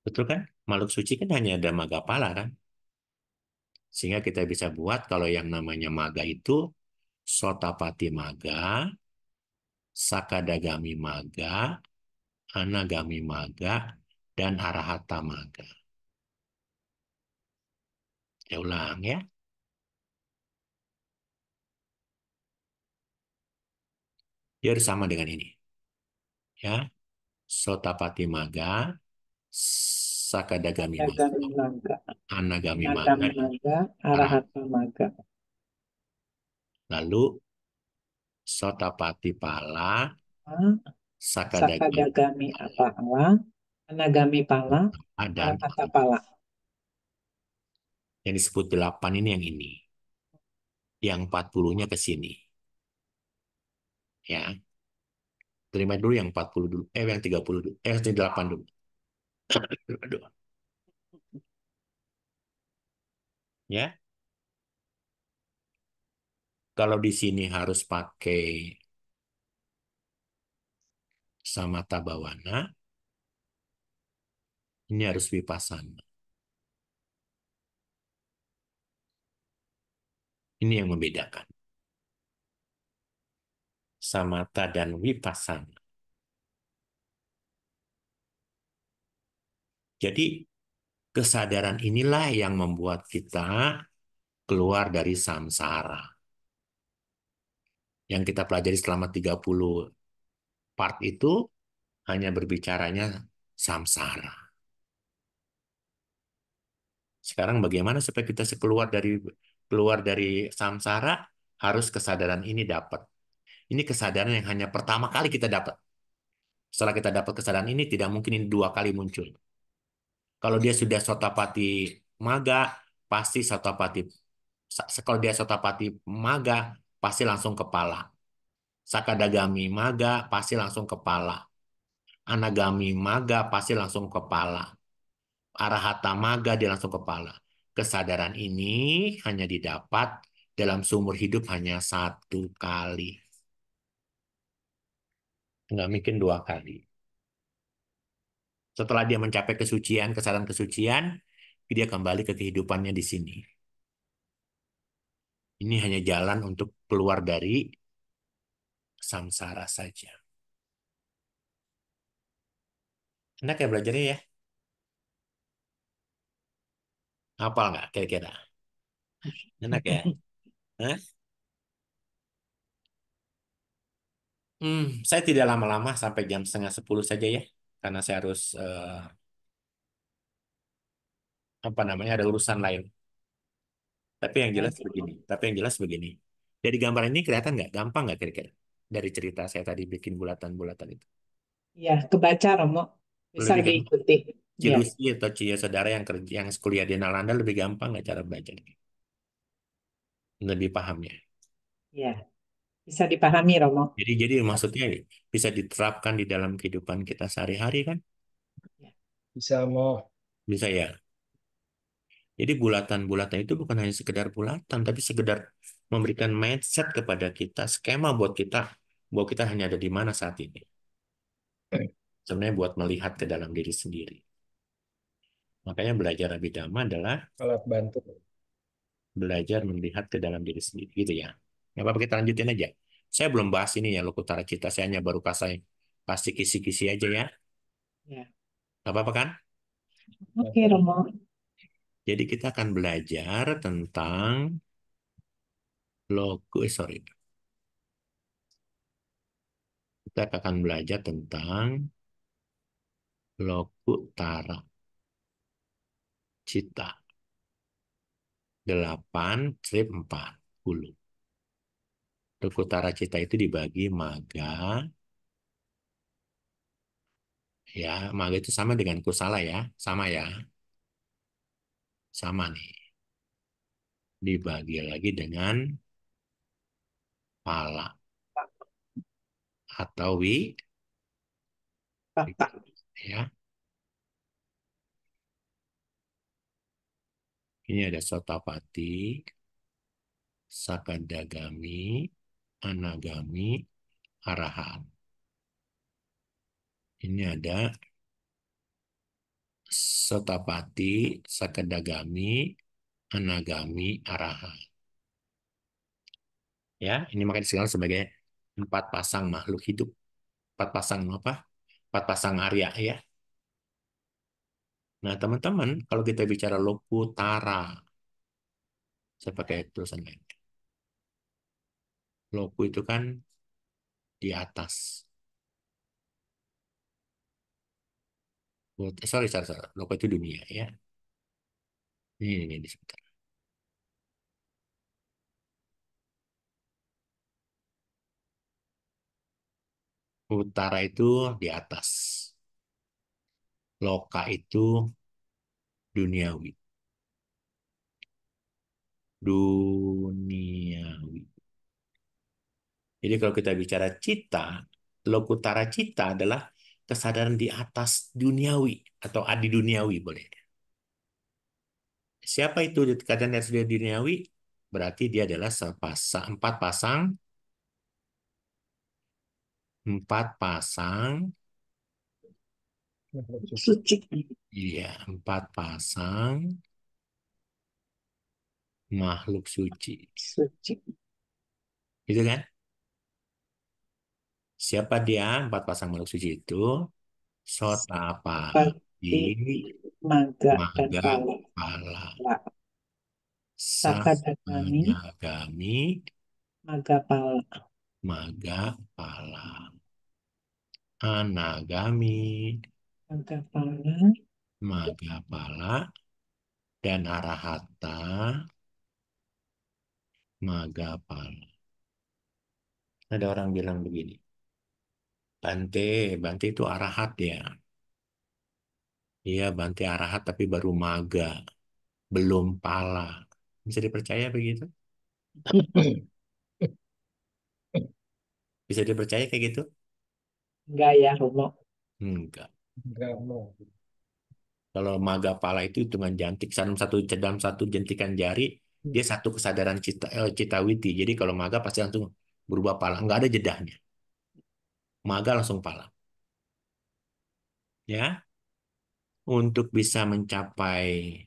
Betul kan? Makhluk suci kan hanya ada maga pala kan? Sehingga kita bisa buat kalau yang namanya maga itu Sotapati maga, Sakadagami maga, Anagami maga, dan Arahata maga. Saya ulang ya. Dia harus sama dengan ini. Ya, Sotapati maga, Sakadagami maga, Nagami Maga, Anagami maga, Nagami Maga, Arahata. Arahata Maga. Lalu Sotapati pala, Sakadagami Sakadagami Apala, Anagami Pala, dan Arahata Pala. yang disebut 8 ini yang ini. Yang 40-nya ke sini. Ya. Terima dulu yang 40 dulu. Yang 30 dulu. Yang 8 dulu. Aduh. Ya. Kalau di sini harus pakai samata bawana, ini harus vipassana. Ini yang membedakan samatha dan vipassana. Jadi kesadaran inilah yang membuat kita keluar dari samsara. Yang kita pelajari selama 30 part itu hanya berbicaranya samsara. Sekarang bagaimana supaya kita keluar dari samsara? Harus kesadaran ini dapat. Ini kesadaran yang hanya pertama kali kita dapat. Setelah kita dapat kesadaran ini, tidak mungkin ini 2 kali muncul. Kalau dia sudah Sotapati Maga, pasti Sotapati. Kalau dia Sotapati Maga, pasti langsung kepala. Sakadagami Maga, pasti langsung kepala. Anagami Maga, pasti langsung kepala. Arahata Maga, dia langsung kepala. Kesadaran ini hanya didapat dalam seumur hidup hanya 1 kali. Nggak mungkin 2 kali. Setelah dia mencapai kesucian, kesadaran kesucian, dia kembali ke kehidupannya di sini. Ini hanya jalan untuk keluar dari samsara saja. Enak ya belajarnya ya? Hafal nggak kira-kira? Enak ya? Hah? Saya tidak lama-lama sampai jam setengah 10 saja ya. Karena saya harus, apa namanya, ada urusan lain. Tapi yang jelas begini. Dari gambar ini kelihatan nggak? Gampang nggak kira-kira? Dari cerita saya tadi bikin bulatan-bulatan itu. Ya, kebaca Romo. Bisa Lebih gampang. diikuti. Ya, Cilusi atau Cia saudara yang kerja yang kuliah di Nalanda lebih gampang nggak cara belajar? Lebih paham ya. ya. Bisa dipahami Romo. Jadi maksudnya bisa diterapkan di dalam kehidupan kita sehari-hari kan? Ya. Bisa mau. Bisa ya. Jadi bulatan-bulatan itu bukan hanya sekedar bulatan, tapi sekedar memberikan mindset kepada kita, skema buat kita, bahwa kita hanya ada di mana saat ini. Sebenarnya buat melihat ke dalam diri sendiri. Makanya belajar Abhidhamma adalah Alat bantu. belajar melihat ke dalam diri sendiri, gitu ya. Nggak apa-apa, kita lanjutin aja. Saya belum bahas ini ya, Lokutara Cita. Saya hanya baru kasih kisi-kisi aja ya. Ya. Nggak apa-apa kan? Oke Romo. Jadi kita akan belajar tentang sorry. Kita akan belajar tentang Lokutara Cita 8/40. Lokutara Cita itu dibagi maga, ya. Maga itu sama dengan kusala ya, sama ya, sama nih. Dibagi lagi dengan pala atau Bapak. ya. Ini ada Sotapati, Sakadagami, Anagami, Arahat. Ini ada Sotapati, Sakadagami, Anagami, Arahat. Ya, ini makanya dikenal sebagai 4 pasang makhluk hidup. 4 pasang apa? 4 pasang Arya ya. Nah, teman-teman, kalau kita bicara Lokutara, saya pakai tulisan lain. Loku itu kan di atas. Sorry. Loku itu dunia ya. Ini sebentar. Utara itu di atas. Loka itu duniawi. Duniawi. Jadi kalau kita bicara cita, lokutara cita adalah kesadaran di atas duniawi atau adi duniawi boleh. Siapa itu kesadaran di atas duniawi? Berarti dia adalah empat pasang, Suci. iya, 4 pasang makhluk suci. suci. Gitu kan? Siapa dia? Empat pasang makhluk suci itu. Sotapati, Seperti maga dan Maga, pala. Pala, Sakadagami, Sakadagami, maga pala. Maga, Pala, Anagami, Maga pala, Maga, Pala, dan Arahata, Maga, Pala. Ada orang bilang begini, Bante, Bante itu arahat ya. Iya, Bante arahat tapi baru maga, belum pala. Bisa dipercaya begitu? Bisa dipercaya kayak gitu? enggak ya Romo. Enggak. Enggak mau. Kalau maga pala itu hitungan jantik, dalam satu jentikan jari, dia satu kesadaran citawiti. Jadi kalau maga pasti langsung berubah pala, nggak ada jedahnya. Maga langsung pala. Ya, untuk bisa mencapai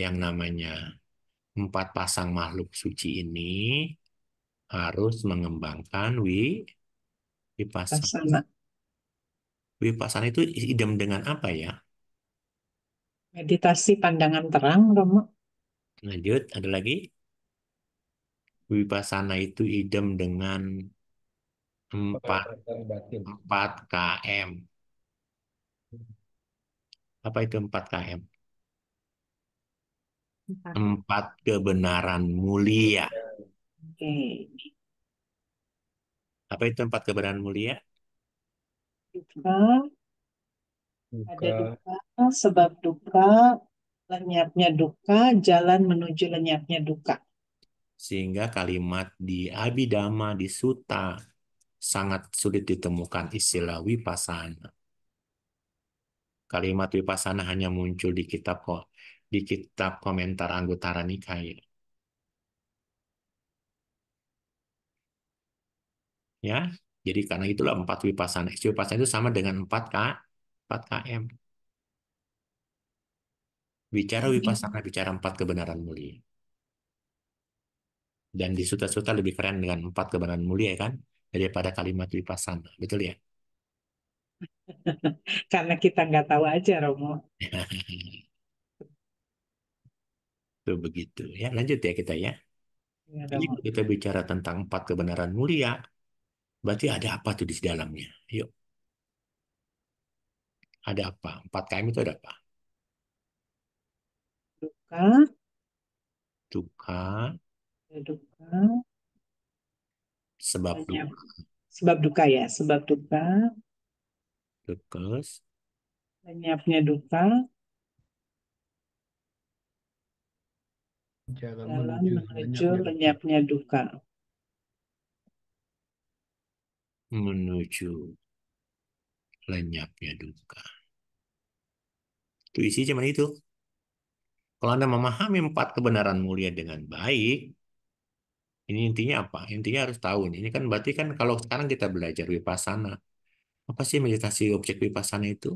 yang namanya empat pasang makhluk suci ini harus mengembangkan vipassana. Pasana. Vipassana itu idem dengan apa ya? Meditasi pandangan terang, Romo. Lanjut, ada lagi. Vipassana itu idem dengan empat Pengamatan batin. 4 km. Apa itu 4 km? Empat. 4 kebenaran mulia. Oke. Apa itu 4 kebenaran mulia? Duka, ada Duka, duka, sebab duka, lenyapnya duka, jalan menuju lenyapnya duka. Sehingga kalimat di Abhidhamma, di Sutta, sangat sulit ditemukan istilah vipassana. Kalimat vipassana hanya muncul di kitab komentar Anguttara Nikaya. Ya, jadi karena itulah 4 vipassana. Vipassana itu sama dengan 4 km. Bicara vipassana, bicara 4 kebenaran mulia. Dan di suta-suta lebih keren dengan 4 kebenaran mulia kan daripada kalimat vipassana. Betul ya? Karena kita nggak tahu aja, Romo. Itu begitu. Ya, lanjut ya kita ya. Ya, Jadi Romo. kalau kita bicara tentang 4 kebenaran mulia, berarti ada apa tuh di dalamnya? Yuk, ada apa? 4 km itu ada apa? Duka, Duka, ada duka, sebab lenyap. duka, Sebab duka ya, sebab duka, terus lenyapnya duka, jalan jalan menuju menuju lenyapnya duka. lenyapnya duka. menuju lenyapnya duka. Itu isi cuma itu. Kalau Anda memahami 4 kebenaran mulia dengan baik, ini intinya apa? Intinya harus tahu nih. Ini kan berarti kan kalau sekarang kita belajar vipassana, apa sih meditasi objek vipassana itu?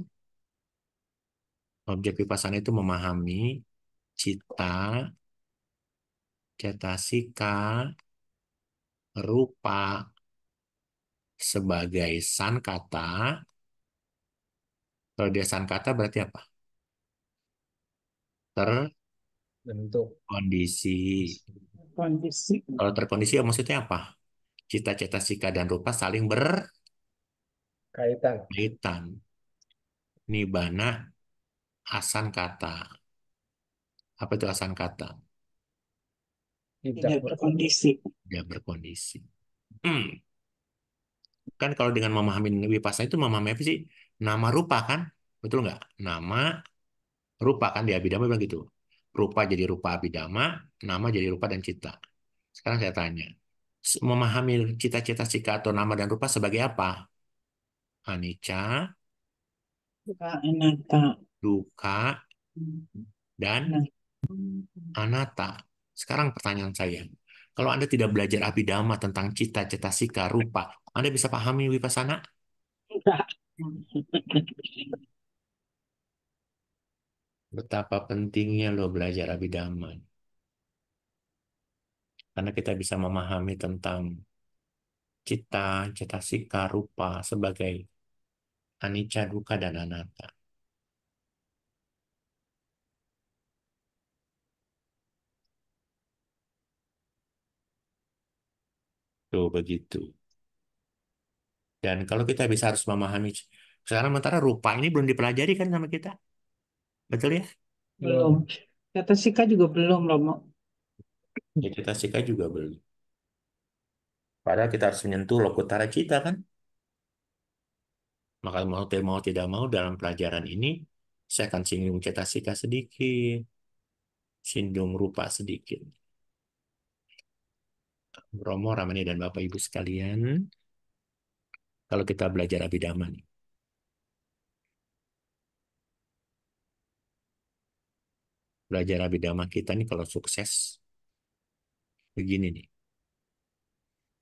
Objek vipassana itu memahami cita, cetasika, rupa sebagai sankata. Kalau dia sankata berarti apa? Bentuk Terkondisi. Kondisi Kalau terkondisi ya maksudnya apa? Cita, cetasika, dan rupa saling kaitan. berkaitan. Nibbana asankata. Apa itu asankata? Tidak tidak berkondisi. Dia berkondisi. Hmm. Kan kalau dengan memahami vipassana itu memahami apa sih? Nama rupa kan? Betul nggak? Nama rupa kan di Abhidhamma bilang gitu. Rupa jadi rupa Abhidhamma, nama jadi rupa dan cita. Sekarang saya tanya, memahami cita-cita sika atau nama dan rupa sebagai apa? Anicca, Duka, anatta. duka, dan Nah, anatta. Sekarang pertanyaan saya, kalau Anda tidak belajar Abhidhamma tentang cita-cita sika rupa, Anda bisa pahami vipassana? enggak. Betapa pentingnya lo belajar Abhidhamma. Karena kita bisa memahami tentang cita, cetasika, rupa sebagai anicca, dukkha, dan anatta. Tuh begitu. Dan kalau kita bisa harus memahami, sekarang sementara rupa ini belum dipelajari kan sama kita. Betul ya? Belum. Kata Sika juga belum, Romo. Ya cetasika juga belum. Padahal kita harus menyentuh lokutara cita kan. Maka mau tidak mau dalam pelajaran ini, saya akan singgung cetasika sedikit, singgung rupa sedikit. Romo, Ramani, dan Bapak Ibu sekalian, kalau kita belajar Abhidhamma nih, belajar Abhidhamma kita nih kalau sukses, begini nih.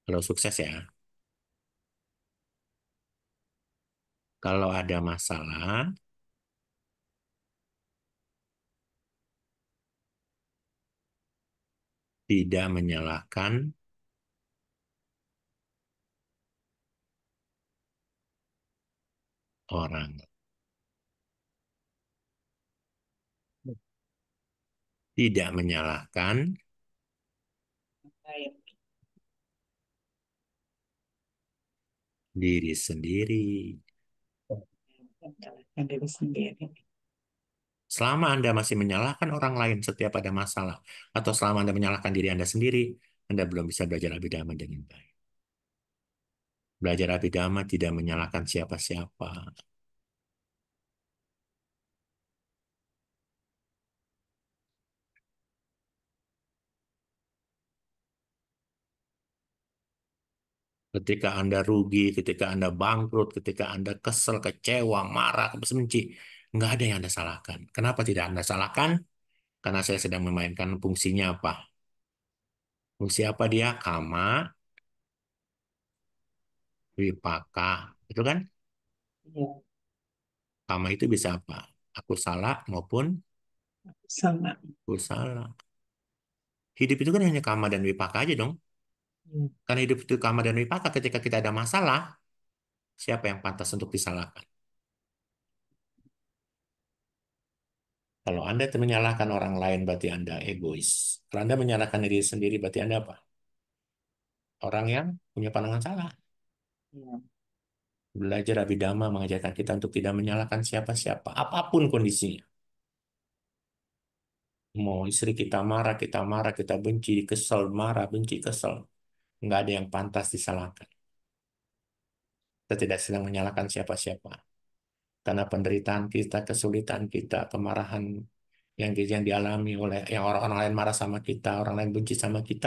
Kalau sukses ya, kalau ada masalah, tidak menyalahkan orang. Tidak menyalahkan Baik. diri sendiri. Menyalahkan diri sendiri. Selama Anda masih menyalahkan orang lain setiap ada masalah, atau selama Anda menyalahkan diri Anda sendiri, Anda belum bisa belajar Abhidhamma dengan baik. Belajar Abhidhamma tidak menyalahkan siapa-siapa. Ketika Anda rugi, ketika Anda bangkrut, ketika Anda kesel, kecewa, marah, benci, nggak ada yang Anda salahkan. Kenapa tidak Anda salahkan? Karena saya sedang memainkan fungsinya apa? Fungsi apa dia? Kama, wipaka. Itu kan? Iya, Kama itu bisa apa? Aku salah maupun sama. aku salah. Hidup itu kan hanya kama dan wipaka aja dong. Iya, Karena hidup itu kama dan wipaka, ketika kita ada masalah, siapa yang pantas untuk disalahkan? Kalau Anda menyalahkan orang lain, berarti Anda egois. Kalau Anda menyalahkan diri sendiri, berarti Anda apa? Orang yang punya pandangan salah. iya, Belajar Abhidhamma mengajarkan kita untuk tidak menyalahkan siapa-siapa, apapun kondisinya. Mau istri kita marah, kita benci, kesel, marah, benci, kesel. Nggak ada yang pantas disalahkan. Kita tidak sedang menyalahkan siapa-siapa. Karena penderitaan kita, kesulitan kita, kemarahan yang dialami oleh yang orang-orang lain marah sama kita, orang lain benci sama kita,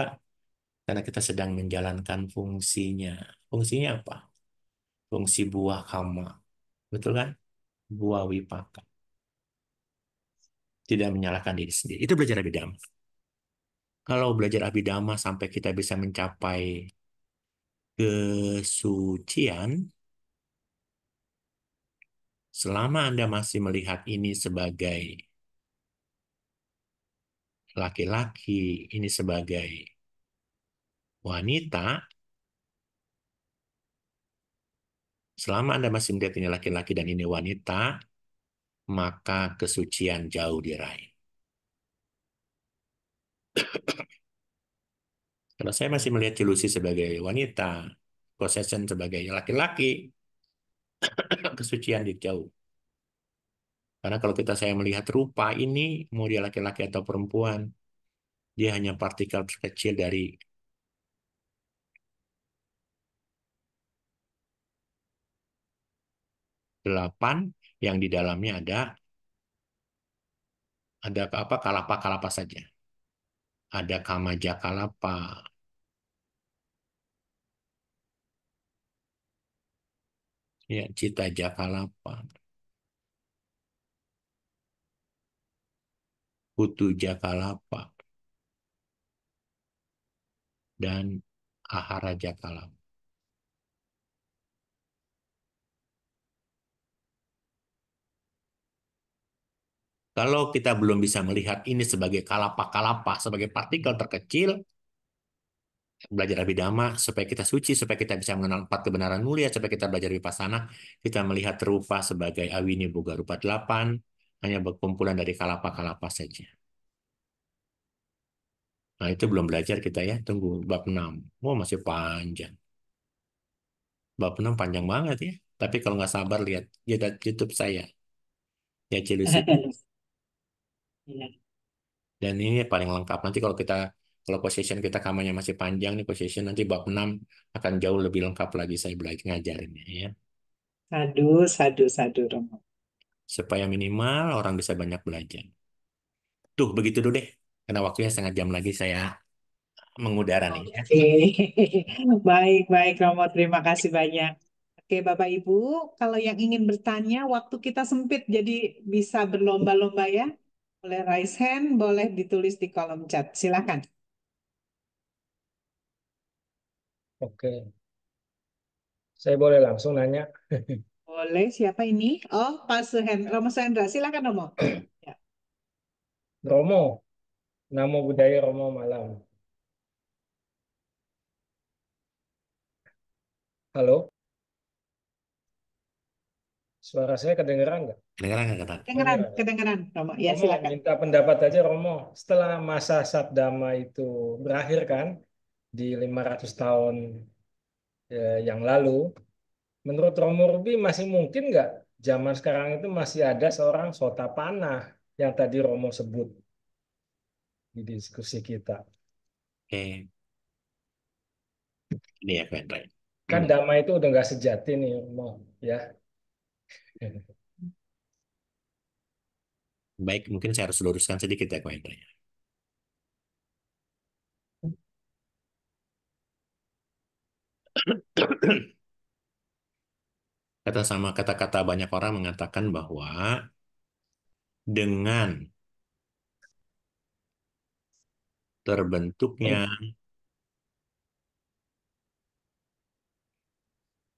karena kita sedang menjalankan fungsinya. Fungsinya apa? Fungsi buah kama. Betul kan? Buah wipaka. Tidak menyalahkan diri sendiri. Itu belajar Abhidhamma. Kalau belajar Abhidhamma sampai kita bisa mencapai kesucian, selama Anda masih melihat ini sebagai laki-laki, ini sebagai wanita, selama Anda masih melihat ini laki-laki dan ini wanita, maka kesucian jauh diraih. Kalau saya masih melihat Cilusi sebagai wanita, possession sebagai laki-laki, kesucian jauh. Karena kalau saya melihat rupa ini, mau dia laki-laki atau perempuan, dia hanya partikel kecil dari 8 yang di dalamnya ada apa kalapa-kalapa saja. Ada kamaja kalapa, ya, cita jakalapa, putu jakalapa, dan ahara jakalapa. Kalau kita belum bisa melihat ini sebagai kalapa-kalapa, sebagai partikel terkecil, belajar Abhidhamma supaya kita suci, supaya kita bisa mengenal empat kebenaran mulia, supaya kita belajar Vipassana, kita melihat rupa sebagai awini boga rupa delapan, hanya berkumpulan dari kalapa-kalapa saja. Nah, itu belum belajar kita ya, tunggu bab 6. Oh, masih panjang. Bab 6 panjang banget ya. Tapi kalau nggak sabar lihat YouTube saya, ya Cilusit. Iya. Dan ini paling lengkap. Nanti kalau position kita kamarnya masih panjang nih position, nanti bab 6 akan jauh lebih lengkap lagi saya belajar ngajarinnya ya. Sadu, sadu, sadu, Romo. Supaya minimal orang bisa banyak belajar. Tuh, begitu dulu deh. Karena waktunya 1/2 jam lagi saya mengudara nih ya. Oke, baik, baik, Romo. Terima kasih banyak. Oke, Bapak Ibu, kalau yang ingin bertanya, waktu kita sempit, jadi bisa berlomba-lomba ya. Boleh raise hand, boleh ditulis di kolom chat. Silakan. Oke, saya boleh langsung nanya. Boleh, siapa ini? Oh, Pak Romo Suhendra. Silakan, Romo. Ya. Romo, Namo Buddhaya Romo Malam. Halo, suara saya kedengeran nggak? Kedengeran nggak kata? Kedengeran, Kedengeran ya? kedengeran, Romo. Ya, Romo, silakan. minta pendapat aja Romo. Setelah masa Sabdama itu berakhir kan, di 500 tahun yang lalu, menurut Romo Ruby masih mungkin nggak zaman sekarang itu masih ada seorang Sotapanah yang tadi Romo sebut di diskusi kita. Oke, ini ya Pak Hendra. Kan damai itu udah nggak sejati nih Romo, ya. Baik, mungkin saya harus luruskan sedikit ya Pak Hendra. Kata-kata banyak orang mengatakan bahwa dengan terbentuknya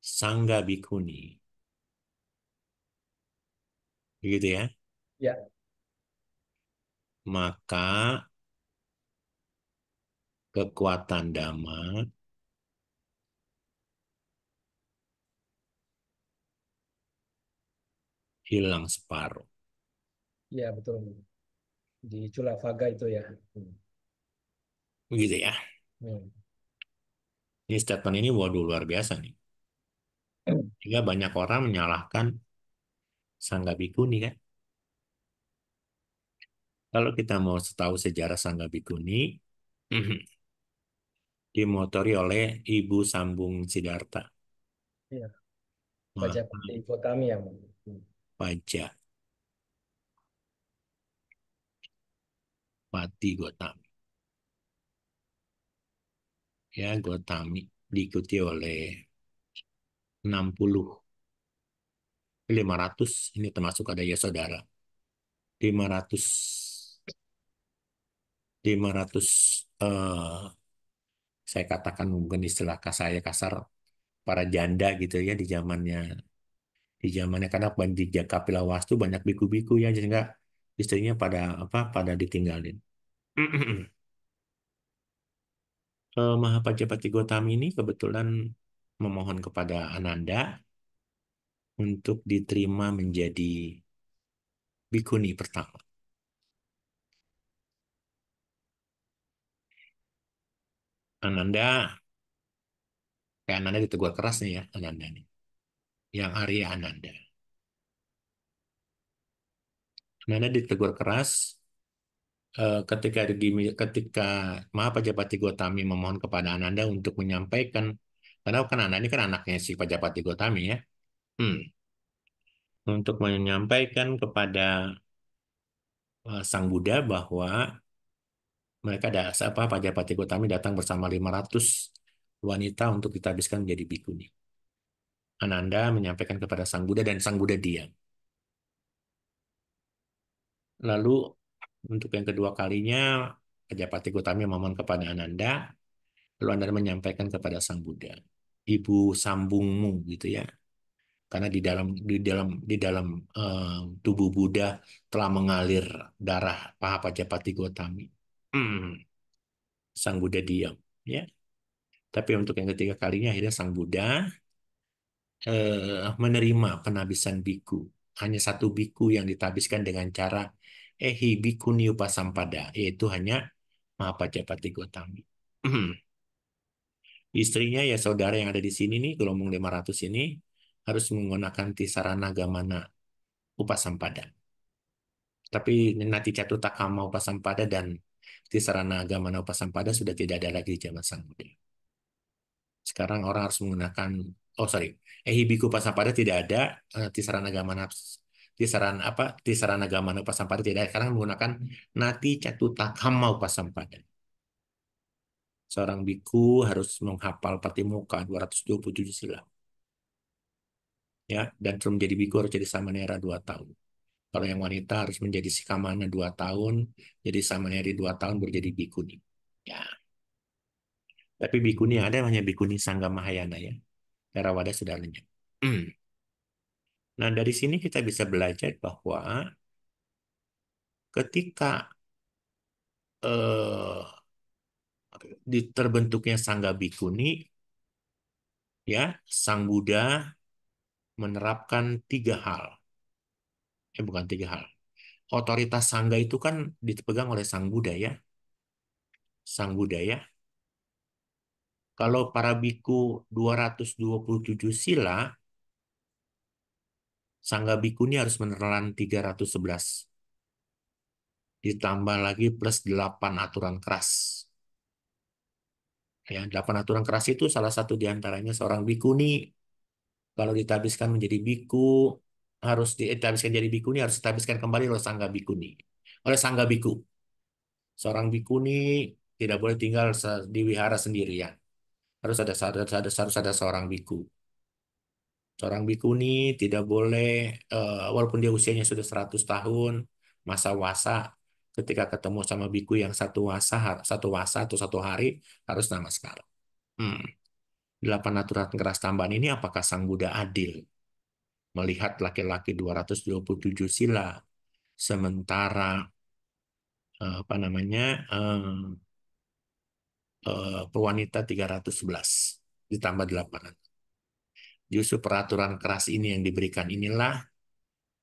Sangga Bhikkhuni, begitu ya, Ya, maka kekuatan Dhamma hilang separuh. ya betul. Di Culavaga itu ya. Begitu ya. Hmm. Ini statement ini waduh luar biasa nih. Sehingga banyak orang menyalahkan Sangga Bhikkhuni kan. Kalau kita mau tahu sejarah Sangga Bhikkhuni, dimotori oleh Ibu Sambung Siddhartha, Iya, maka Pajapati Gotami yang. Pajapati Gotami. Ya, Gotami diikuti oleh 60, 500, ini termasuk ada Yasodhara. 500, 500 saya katakan mungkin istilah saya kasar para janda gitu ya di zamannya karena di Kapilavastu banyak biku-biku ya sehingga istrinya pada ditinggalin. Mahapajapati Gotami ini kebetulan memohon kepada Ananda untuk diterima menjadi bikuni pertama. Ananda, kayak Ananda ditegur keras nih ya, Ananda nih. Yang Arya Ananda. Ananda ditegur keras ketika Mahapajapati Gotami memohon kepada Ananda untuk menyampaikan, karena kan Ananda ini kan anaknya si Pajapati Gotami ya, untuk menyampaikan kepada Sang Buddha bahwa mereka ada Pajapati Gotami datang bersama 500 wanita untuk ditabiskan menjadi bikuni. Ananda menyampaikan kepada Sang Buddha dan Sang Buddha diam. Lalu untuk yang kedua kalinya Pajapati Gotami memohon kepada Ananda, lalu Ananda menyampaikan kepada Sang Buddha, Ibu sambungmu gitu ya. karena di dalam tubuh Buddha telah mengalir darah Mahapajapati Gotami. Sang Buddha diam, ya. Tapi untuk yang ketiga kalinya akhirnya Sang Buddha menerima penabisan biku. Hanya satu biku yang ditabiskan dengan cara ehi bikuni upasampada, yaitu hanya Mahapajapati Gotami. Istrinya ya saudara yang ada di sini nih, gelombang 500 ini harus menggunakan Tisarana Gamana Upasampada. Tapi Nati Catutakama Upasampada dan Tisarana Gamana Upasampada sudah tidak ada lagi di zaman Sang Buddha. Sekarang orang harus menggunakan, oh sorry, Ehibiku Upasampada tidak ada, Tisarana Gamana Tisarana Gamana Upasampada tidak ada. Sekarang menggunakan Nati Catutakama Upasampada. Seorang biku harus menghafal Patimokkha 227 sila. Ya, dan sebelum menjadi biku harus jadi samanera 2 tahun. Kalau yang wanita harus menjadi sikamana 2 tahun, jadi samaneri 2 tahun baru jadi bikuni. Ya. Tapi bikuni yang ada hanya bikuni Sangga Mahayana ya. Theravada sudah lenyap. Nah, dari sini kita bisa belajar bahwa ketika terbentuknya Sangga Bikuni, ya, Sang Buddha menerapkan 3 hal. Bukan 3 hal. Otoritas Sangga itu kan dipegang oleh Sang Buddha ya. Sang Buddha ya. Kalau para biku 227 sila, Sangga Bikuni harus menelan 311. Ditambah lagi plus 8 aturan keras. Ya, 8 aturan keras itu salah satu diantaranya seorang bikuni kalau ditabiskan menjadi biku harus ditabiskan jadi bikuni harus ditabiskan kembali oleh Sangga Bikuni. Oleh Sangga Biku. Seorang bikuni tidak boleh tinggal di wihara sendirian. Harus ada seorang biku. Seorang bikuni tidak boleh, walaupun dia usianya sudah 100 tahun, masa wasa, ketika ketemu sama biku yang satu wasa atau 1 hari, harus namaskar. 8 aturan keras tambahan ini apakah Sang Buddha adil? Melihat laki-laki 227 sila, sementara apa namanya pewanita 311 ditambah 8. Justru peraturan keras ini yang diberikan inilah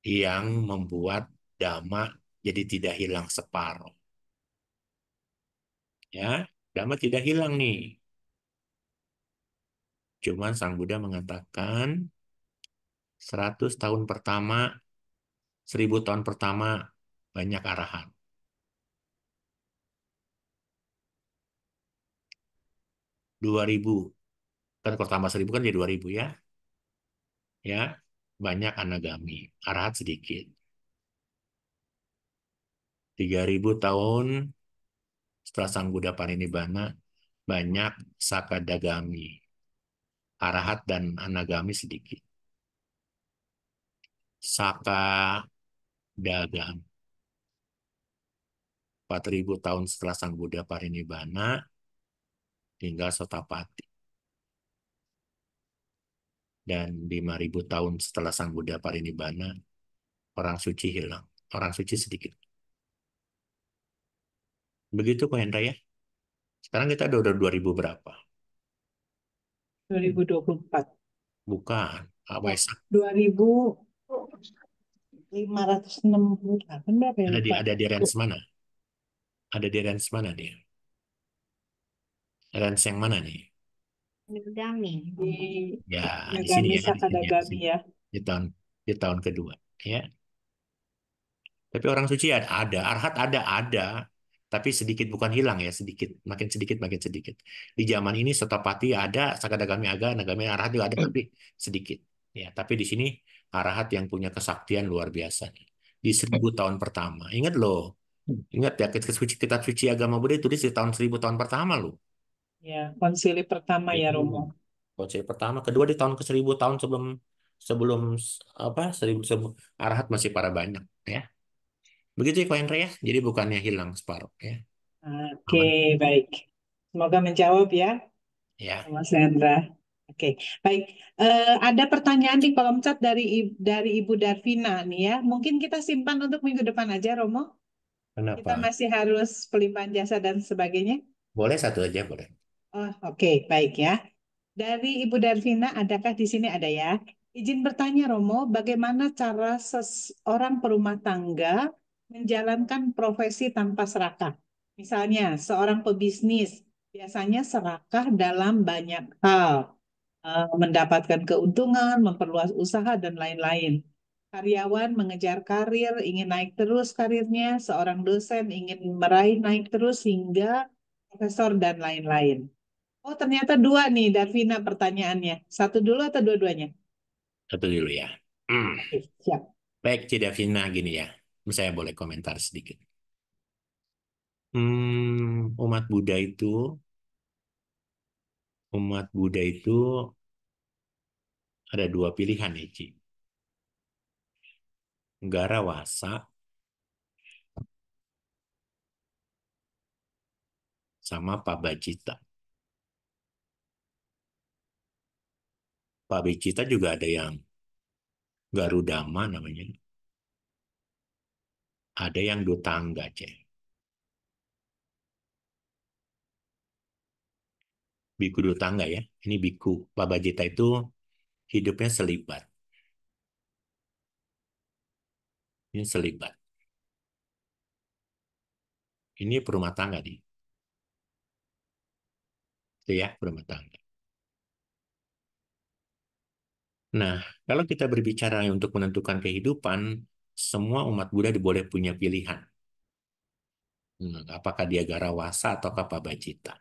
yang membuat Dhamma jadi tidak hilang separuh. Ya, Dhamma tidak hilang nih. Cuman Sang Buddha mengatakan 100 tahun pertama, 1000 tahun pertama banyak arahan. 2000, kan kalau tambah 1000 kan jadi 2000 ya. Ya, banyak anagami, arahat sedikit. 3000 tahun setelah Sang Buddha Parinibbana, banyak sakadagami, arahat dan anagami sedikit. Sakadagami, 4000 tahun setelah Sang Buddha Parinibbana, tinggal Sotapati. Dan 5000 tahun setelah Sang Buddha Parinibbana, orang suci hilang. Orang suci sedikit. Begitu Ko Hendra ya. Sekarang kita udah 2000 berapa? 2024. Bukan. Waisak. 2568 berapa ya lupa? Ada di range mana? Ada di range mana dia? Range yang mana nih? Nurgami. Ya, di sini Nagami ya, di sini ya, Sakadagami ya. di tahun kedua, ya. Tapi orang suci ada, arhat ada, tapi sedikit bukan hilang ya, sedikit, makin sedikit. Di zaman ini Sotapati ada, Sakadagami ada, Nagami arhat juga ada, tapi sedikit. Ya, tapi di sini arahat yang punya kesaktian luar biasa nih. Di 1000 tahun pertama. Ingat loh, ingat ya, kitab suci agama Buddha itu di tahun 1000 tahun pertama loh. Ya, konsili pertama ya Itu Romo. konsili pertama, kedua di tahun ke 1000 tahun sebelum sebelum apa 1000 arahat masih para banyak ya. Begitu ya Ko Hendra ya. Jadi bukannya hilang separuh ya. Oke, Aman. baik. Semoga menjawab ya, Ya. Mas Hendra. Oke, baik. Ada pertanyaan di kolom chat dari Ibu Darvina nih ya. Mungkin kita simpan untuk minggu depan aja, Romo. Kita Kenapa? masih harus pelimpahan jasa dan sebagainya. Boleh satu aja, boleh. Oh, oke, baik ya. Dari Ibu Darvina, adakah di sini ada ya? Izin bertanya, Romo, bagaimana cara seorang perumah tangga menjalankan profesi tanpa serakah? Misalnya, seorang pebisnis biasanya serakah dalam banyak hal, mendapatkan keuntungan, memperluas usaha, dan lain-lain. Karyawan mengejar karir, ingin naik terus karirnya, seorang dosen ingin meraih naik terus hingga profesor dan lain-lain. Oh, ternyata dua nih, Darvina pertanyaannya. Satu dulu atau dua-duanya? Satu dulu ya. Hmm. Oke, siap. Baik, Ci Davina gini ya. Saya boleh komentar sedikit. Umat Buddha itu ada dua pilihan ya, Ci. Garawasa sama Pabajita. Pabajita juga ada yang Garudama namanya. Ada yang Dutangga, Ci. Biku Dutangga ya. Ini biku. Pabajita itu hidupnya selibat. Ini selibat. Ini perumah tangga nih. Itu ya, perumah tangga. Nah, kalau kita berbicara untuk menentukan kehidupan, semua umat Buddha boleh punya pilihan. Apakah dia Garawasa atau Pabajita.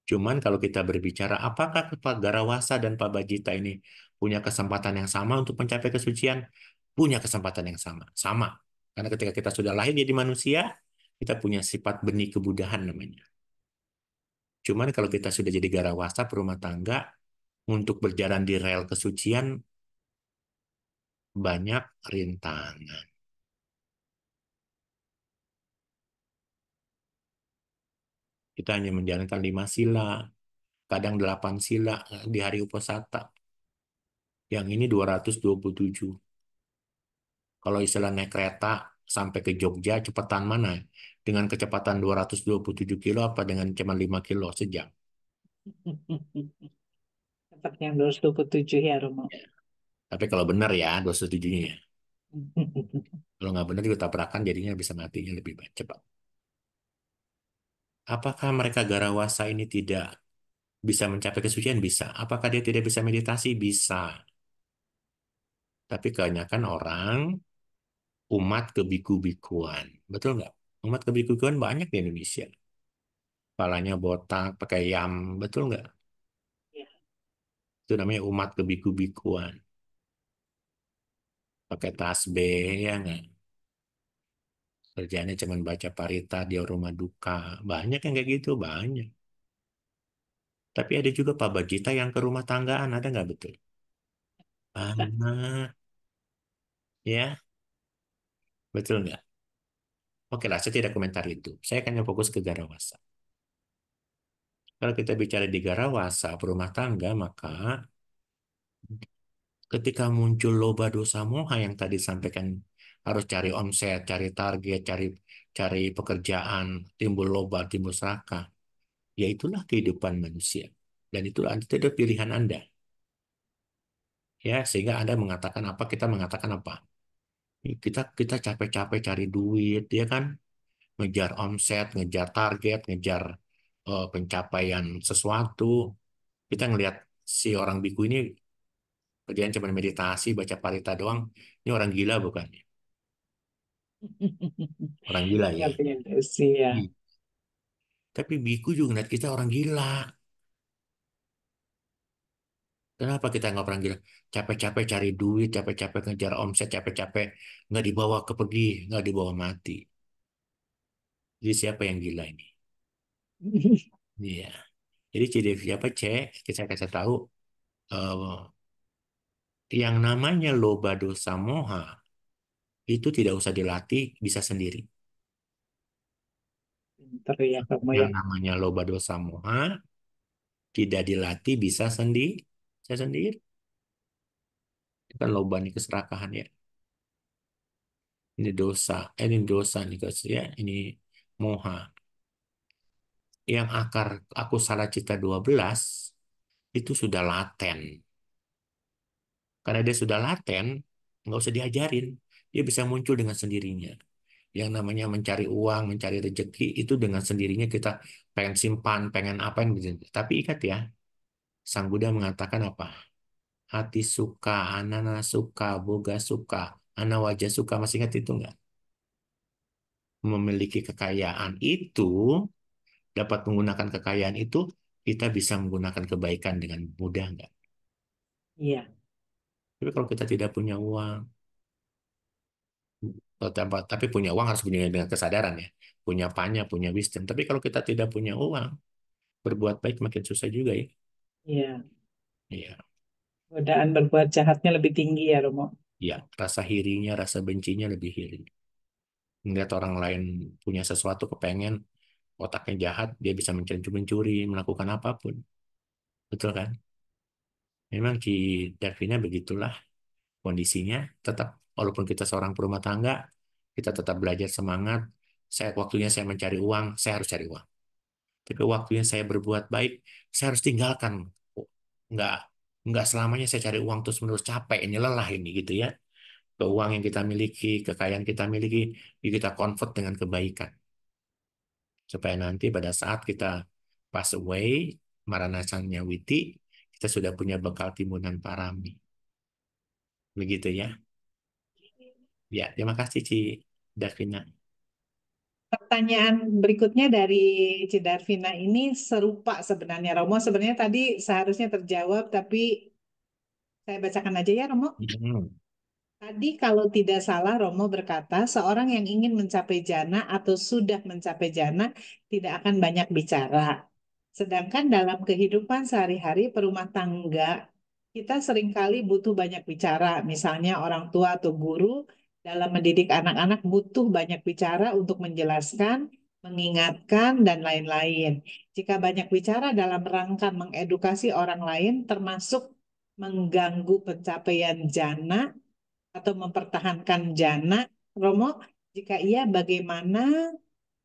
Cuman kalau kita berbicara, apakah Garawasa dan Pabajita ini punya kesempatan yang sama untuk mencapai kesucian? Punya kesempatan yang sama. Sama. Karena ketika kita sudah lahir jadi manusia, kita punya sifat benih kebudahan namanya. Cuman kalau kita sudah jadi Garawasa, perumah tangga, untuk berjalan di rel kesucian, banyak rintangan. Kita hanya menjalankan 5 sila, kadang 8 sila di hari Uposatha. Yang ini 227. Kalau istilah naik kereta sampai ke Jogja, cepetan mana? Dengan kecepatan 227 kilo apa dengan cuma 5 kilo sejam? Dapat yang 227 ya, Romo. Tapi kalau benar ya, 227-nya. Kalau nggak benar juga tabrakan, jadinya bisa matinya lebih cepat. Apakah mereka Garawasa ini tidak bisa mencapai kesucian? Bisa. Apakah dia tidak bisa meditasi? Bisa. Tapi kebanyakan orang umat kebiku-bikuan. Betul nggak? Umat kebiku-bikuan banyak di Indonesia. Kepalanya botak, pakai yam. Betul nggak? Ya. Itu namanya umat kebiku-bikuan. Pakai tasbih, ya nggak? Kerjanya cuma baca parita di rumah duka. Banyak yang kayak gitu, banyak. Tapi ada juga Pak Bajita yang ke rumah tanggaan, ada nggak betul? Banyak, ya. Betul nggak? Oke lah, saya tidak komentar itu. Saya akan fokus ke Garawasa. Kalau kita bicara di Garawasa, perumah tangga, maka ketika muncul loba dosa moha yang tadi sampaikan, harus cari omset, cari target, cari pekerjaan, timbul loba, timbul serakah. Ya itulah kehidupan manusia. Dan itulah itu adalah pilihan Anda. Ya, sehingga Anda mengatakan apa, kita mengatakan apa. Kita capek-capek cari duit, ya kan? Ngejar omset, ngejar target, ngejar pencapaian sesuatu. Kita ngelihat si orang biku ini kerjaan cuma meditasi, baca parita doang. Ini orang gila bukan? Orang gila ya. Nggak punya dosi ya. Hmm. Tapi biku juga ngeliat kita orang gila. Kenapa kita nggak orang gila? Capek-capek cari duit, capek-capek ngejar omset, capek-capek nggak dibawa ke pergi, nggak dibawa mati. Jadi siapa yang gila ini? Iya. Jadi ciri siapa cek? Kita kasih tahu eh, yang namanya loba dosa moha itu tidak usah dilatih, bisa sendiri. Pinter ya kamu Yang ya. namanya loba dosa moha Tidak dilatih bisa sendiri. Saya sendiri. Itu kan loban keserakahan ya. Ini dosa. Ini dosa nih guys ya. Ini moha. Yang akar aku salah cita 12 itu sudah laten. Karena dia sudah laten, nggak usah diajarin. Dia bisa muncul dengan sendirinya. Yang namanya mencari uang, mencari rezeki, itu dengan sendirinya kita pengen simpan, pengen apa. Tapi ingat ya, Sang Buddha mengatakan apa? Hati suka, anana suka, boga suka, anawaja suka. Masih ingat itu nggak? Memiliki kekayaan itu, dapat menggunakan kekayaan itu, kita bisa menggunakan kebaikan dengan mudah nggak? Iya, Tapi kalau kita tidak punya uang, tapi punya uang harus punya dengan kesadaran ya. Punya panya, punya wisdom. Tapi kalau kita tidak punya uang, berbuat baik makin susah juga ya. iya. Iya, Godaan berbuat jahatnya lebih tinggi ya, Romo. iya. Rasa irinya, rasa bencinya lebih iri. Melihat orang lain punya sesuatu kepengen, otaknya jahat, dia bisa mencuri, melakukan apapun. Betul kan? Memang Ci Davina begitulah kondisinya. Tetap, walaupun kita seorang perumah tangga, kita tetap belajar semangat. Waktunya saya mencari uang, saya harus cari uang. Tapi waktunya saya berbuat baik, saya harus tinggalkan. Oh, Nggak, nggak selamanya saya cari uang terus menerus capek, ini lelah ini gitu ya. Uang yang kita miliki, kekayaan kita miliki, kita convert dengan kebaikan. Supaya nanti pada saat kita pass away, Maranasanya Witi, kita sudah punya bekal timunan parami. Begitu ya. Ya, terima kasih Ci Davina. Pertanyaan berikutnya dari Cidarvina ini serupa sebenarnya, Romo. Sebenarnya tadi seharusnya terjawab, tapi saya bacakan aja ya, Romo. Hmm. Tadi kalau tidak salah Romo berkata, seorang yang ingin mencapai jana atau sudah mencapai jana tidak akan banyak bicara. Sedangkan dalam kehidupan sehari-hari perumah tangga, kita seringkali butuh banyak bicara. Misalnya orang tua atau guru dalam mendidik anak-anak butuh banyak bicara untuk menjelaskan, mengingatkan, dan lain-lain. Jika banyak bicara dalam rangka mengedukasi orang lain, termasuk mengganggu pencapaian jana, atau mempertahankan jana, Romo, jika iya bagaimana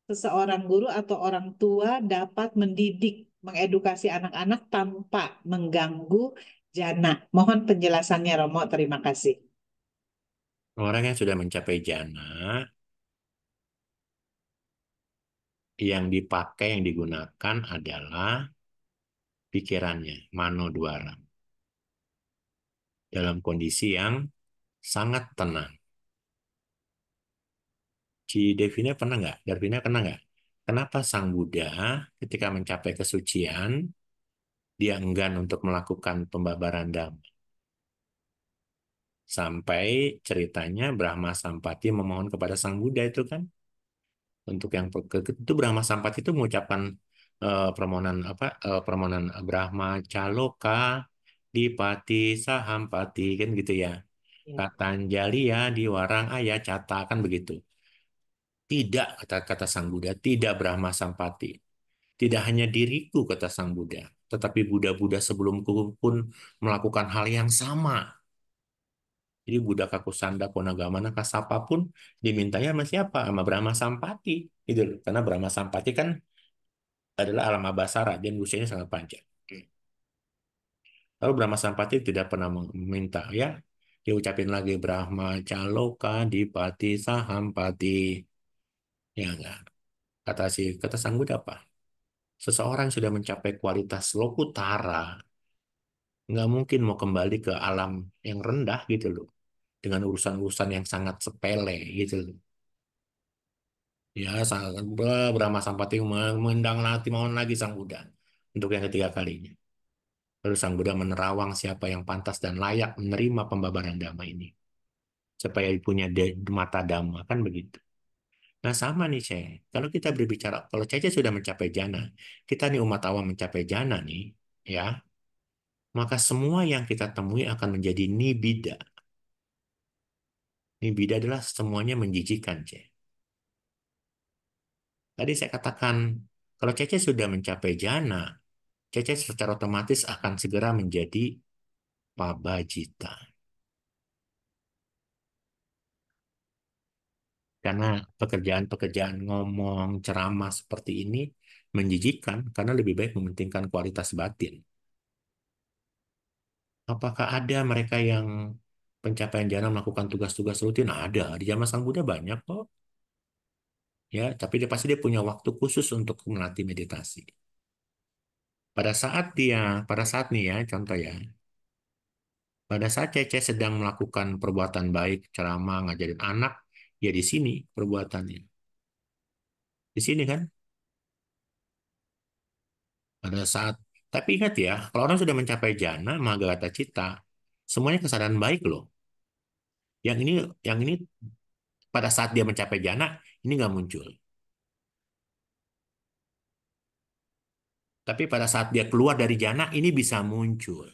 seseorang guru atau orang tua dapat mendidik, mengedukasi anak-anak tanpa mengganggu jana? Mohon penjelasannya, Romo. Terima kasih. Orang yang sudah mencapai jana, yang dipakai, yang digunakan adalah pikirannya, mano dwara. Dalam kondisi yang sangat tenang. Ci Devina pernah nggak? Darvina pernah nggak? Kenapa Sang Buddha ketika mencapai kesucian, dia enggan untuk melakukan pembabaran dhamma? Sampai ceritanya Brahma Sampati memohon kepada Sang Buddha itu kan. Untuk yang itu Brahma Sampati itu mengucapkan permohonan apa? Permohonan Brahma Caloka Dipati Sahampati kan gitu ya. Ya. Katanjalia Diwarang Ayah Cata kan begitu. Tidak, kata-kata Sang Buddha, tidak Brahma Sampati. Tidak hanya diriku, kata Sang Buddha, tetapi Buddha-Buddha sebelumku pun melakukan hal yang sama. Jadi Buddha Kakusanda, Konagamana, Kasapa pun dimintanya sama siapa? Sama Brahma Sampati. Gitu loh. Karena Brahma Sampati kan adalah alam abasara dan usianya sangat panjang. Lalu Brahma Sampati tidak pernah meminta ya. Dia ucapin lagi Brahma Caloka Dipati Sahampati. Ya enggak. Kata Sang Buddha apa? Seseorang sudah mencapai kualitas lokutara, nggak mungkin mau kembali ke alam yang rendah gitu loh, dengan urusan-urusan yang sangat sepele gitu loh. Ya, sangat Brahma Sampati mengundang lagi, mohon lagi Sang Buddha untuk yang ketiga kalinya. Lalu Sang Buddha menerawang siapa yang pantas dan layak menerima pembabaran dhamma ini, supaya punya mata dhamma kan begitu. Nah sama nih Cek, kalau kita berbicara, kalau Cece sudah mencapai jana, kita nih umat awam mencapai jana nih, ya, maka semua yang kita temui akan menjadi nibida. Nibida adalah semuanya menjijikan, Cek. Tadi saya katakan, kalau Cece sudah mencapai jana, Cece secara otomatis akan segera menjadi pabajita. Karena pekerjaan-pekerjaan ngomong, ceramah seperti ini menjijikan karena lebih baik mementingkan kualitas batin. Apakah ada mereka yang pencapaian jana melakukan tugas-tugas rutin? Ada. Di zaman Sang Buddha banyak kok. Ya, tapi dia pasti dia punya waktu khusus untuk melatih meditasi. Pada saat nih ya, contoh ya, pada saat Cece sedang melakukan perbuatan baik, ceramah, ngajarin anak, ya di sini perbuatannya. Di sini kan, pada saat, tapi ingat ya, kalau orang sudah mencapai jana, Mahagata Cita, semuanya kesadaran baik loh. Yang ini, yang ini pada saat dia mencapai jana, ini nggak muncul. Tapi pada saat dia keluar dari jana, ini bisa muncul.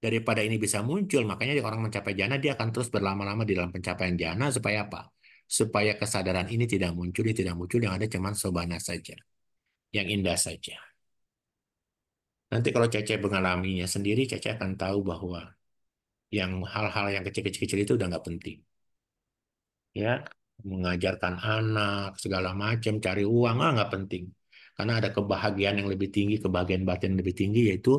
Daripada ini bisa muncul, makanya orang mencapai jana, dia akan terus berlama-lama di dalam pencapaian jana, supaya apa? Supaya kesadaran ini tidak muncul, yang ada cuman sobana saja, yang indah saja. Nanti kalau Cece mengalaminya sendiri, Cece akan tahu bahwa yang hal-hal yang kecil-kecil itu udah nggak penting. Ya, mengajarkan anak, segala macam, cari uang, nggak penting. Karena ada kebahagiaan yang lebih tinggi, kebahagiaan batin yang lebih tinggi, yaitu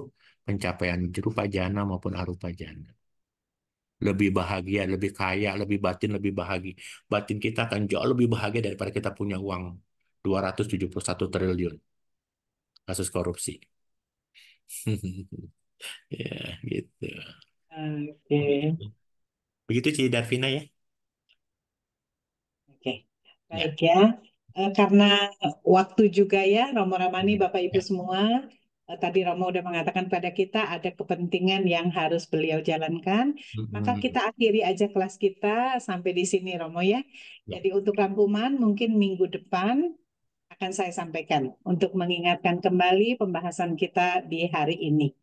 pencapaian rupa jana maupun arupa jana. Lebih bahagia, lebih kaya, lebih bahagia. Batin kita akan jauh lebih bahagia daripada kita punya uang 271 triliun kasus korupsi. Ya, gitu. Oke, Begitu Ci Darvina ya. oke. Ya. Baik ya. Karena waktu juga ya, Romo Ramani, Ya. Bapak Ibu Ya. semua, tadi Romo udah mengatakan pada kita ada kepentingan yang harus beliau jalankan, maka kita Mm-mm. akhiri aja kelas kita sampai di sini, Romo ya. Ya. Jadi untuk rangkuman mungkin minggu depan akan saya sampaikan untuk mengingatkan kembali pembahasan kita di hari ini.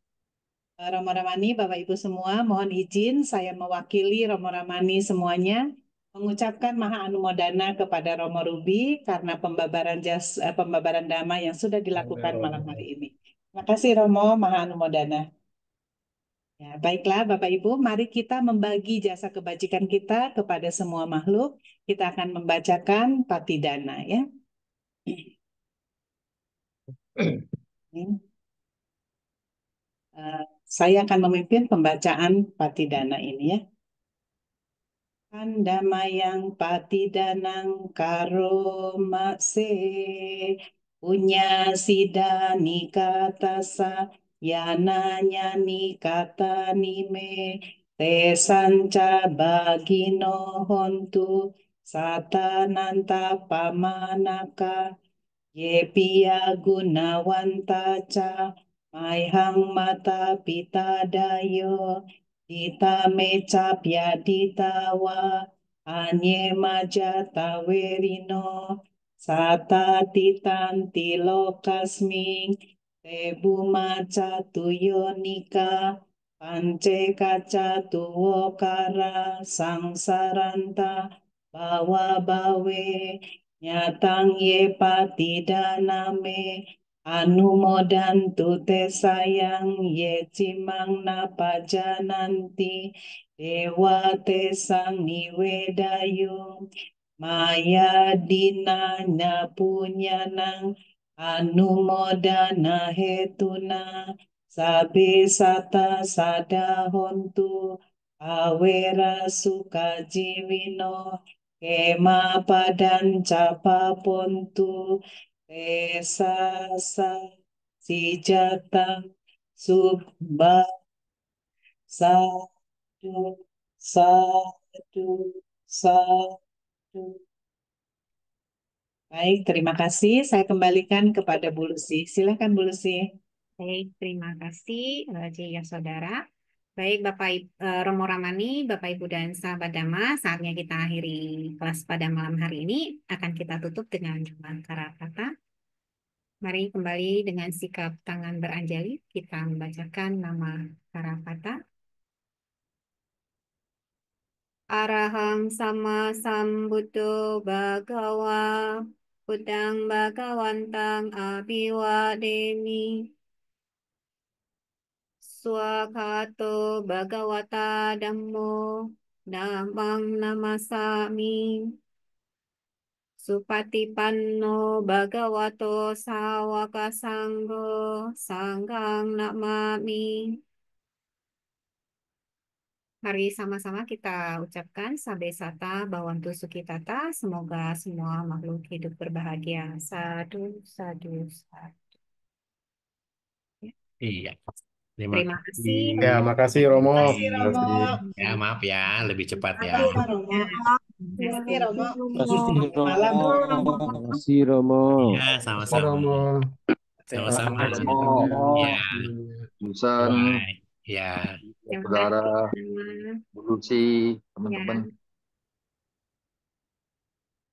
Romo Ramani, Bapak Ibu semua, mohon izin saya mewakili Romo Ramani semuanya mengucapkan Maha Anumodana kepada Romo Ruby karena pembabaran dhamma yang sudah dilakukan malam hari ini. Terima kasih Romo, Maha Anumodana. Ya, baiklah Bapak Ibu, mari kita membagi jasa kebajikan kita kepada semua makhluk. Kita akan membacakan Patidana ya. Saya akan memimpin pembacaan Patidana ini ya. Andamayang patidanang karoma se punya sida nikatasa yananya nikata nime te sanca bagino hontu satananta pamanaka Yepia gunawanta ca maihang mata pita dayo dita meca dita wa anye maja tawerino sata titan tilokasming tebu maca tuyonika pance kaca tuwokara sangsaranta bawa bawe Nyatang ye patidaname anumodantu te sayang ye cimang napajananti dewa te sang niwedayung maya dinanya punyanang anumodana hetuna sabe sata sadahontu awera sukajiwino Kema padan capa pontu esasa si jatang subba satu satu satu. Baik, terima kasih. Saya kembalikan kepada Bu Lucy. Silakan Bu Lucy. Baik, terima kasih Jaya Saudara. Baik, Romo Ramani, Bapak Ibu dan sahabat Dhamma, saatnya kita akhiri kelas pada malam hari ini. Akan kita tutup dengan Jumat Karapata. Mari kembali dengan sikap tangan beranjali. Kita membacakan nama Karapata. Arahang sama sambuddho bhagawa. Buddhang Bhagawantang Abhiwademi. Swakato Bhagavata Dhammo Dhammang Namasami. Supatipanno Bhagavato Sawaka Sangho Sanghang Namami. Mari sama-sama kita ucapkan Sabe Sata Bhawantu Sukhitata. Semoga semua makhluk hidup berbahagia. Sadu, sadu, sadu. Iya. Terima Terima kasih. kasih. Ya, makasih Romo. Terima kasih Romo. Makasih. Ya, maaf ya, lebih cepat ya. Sama-sama Romo. Terima kasih Romo. Selamat malam. Makasih Romo. Ya, sama-sama. Romo. Sama-sama. Romo. Ya, Jurusan bye. Ya. Terima saudara kasih. Bu Lucy, teman-teman.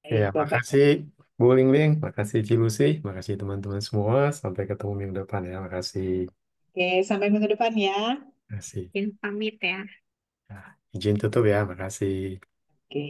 Ya, makasih Bu Lingling, makasih Cilusi, makasih teman-teman semua. Sampai ketemu minggu depan ya. Makasih. Oke, sampai minggu depan ya. Makasih. Izin pamit ya. Ya, izin tutup ya. Makasih. Oke.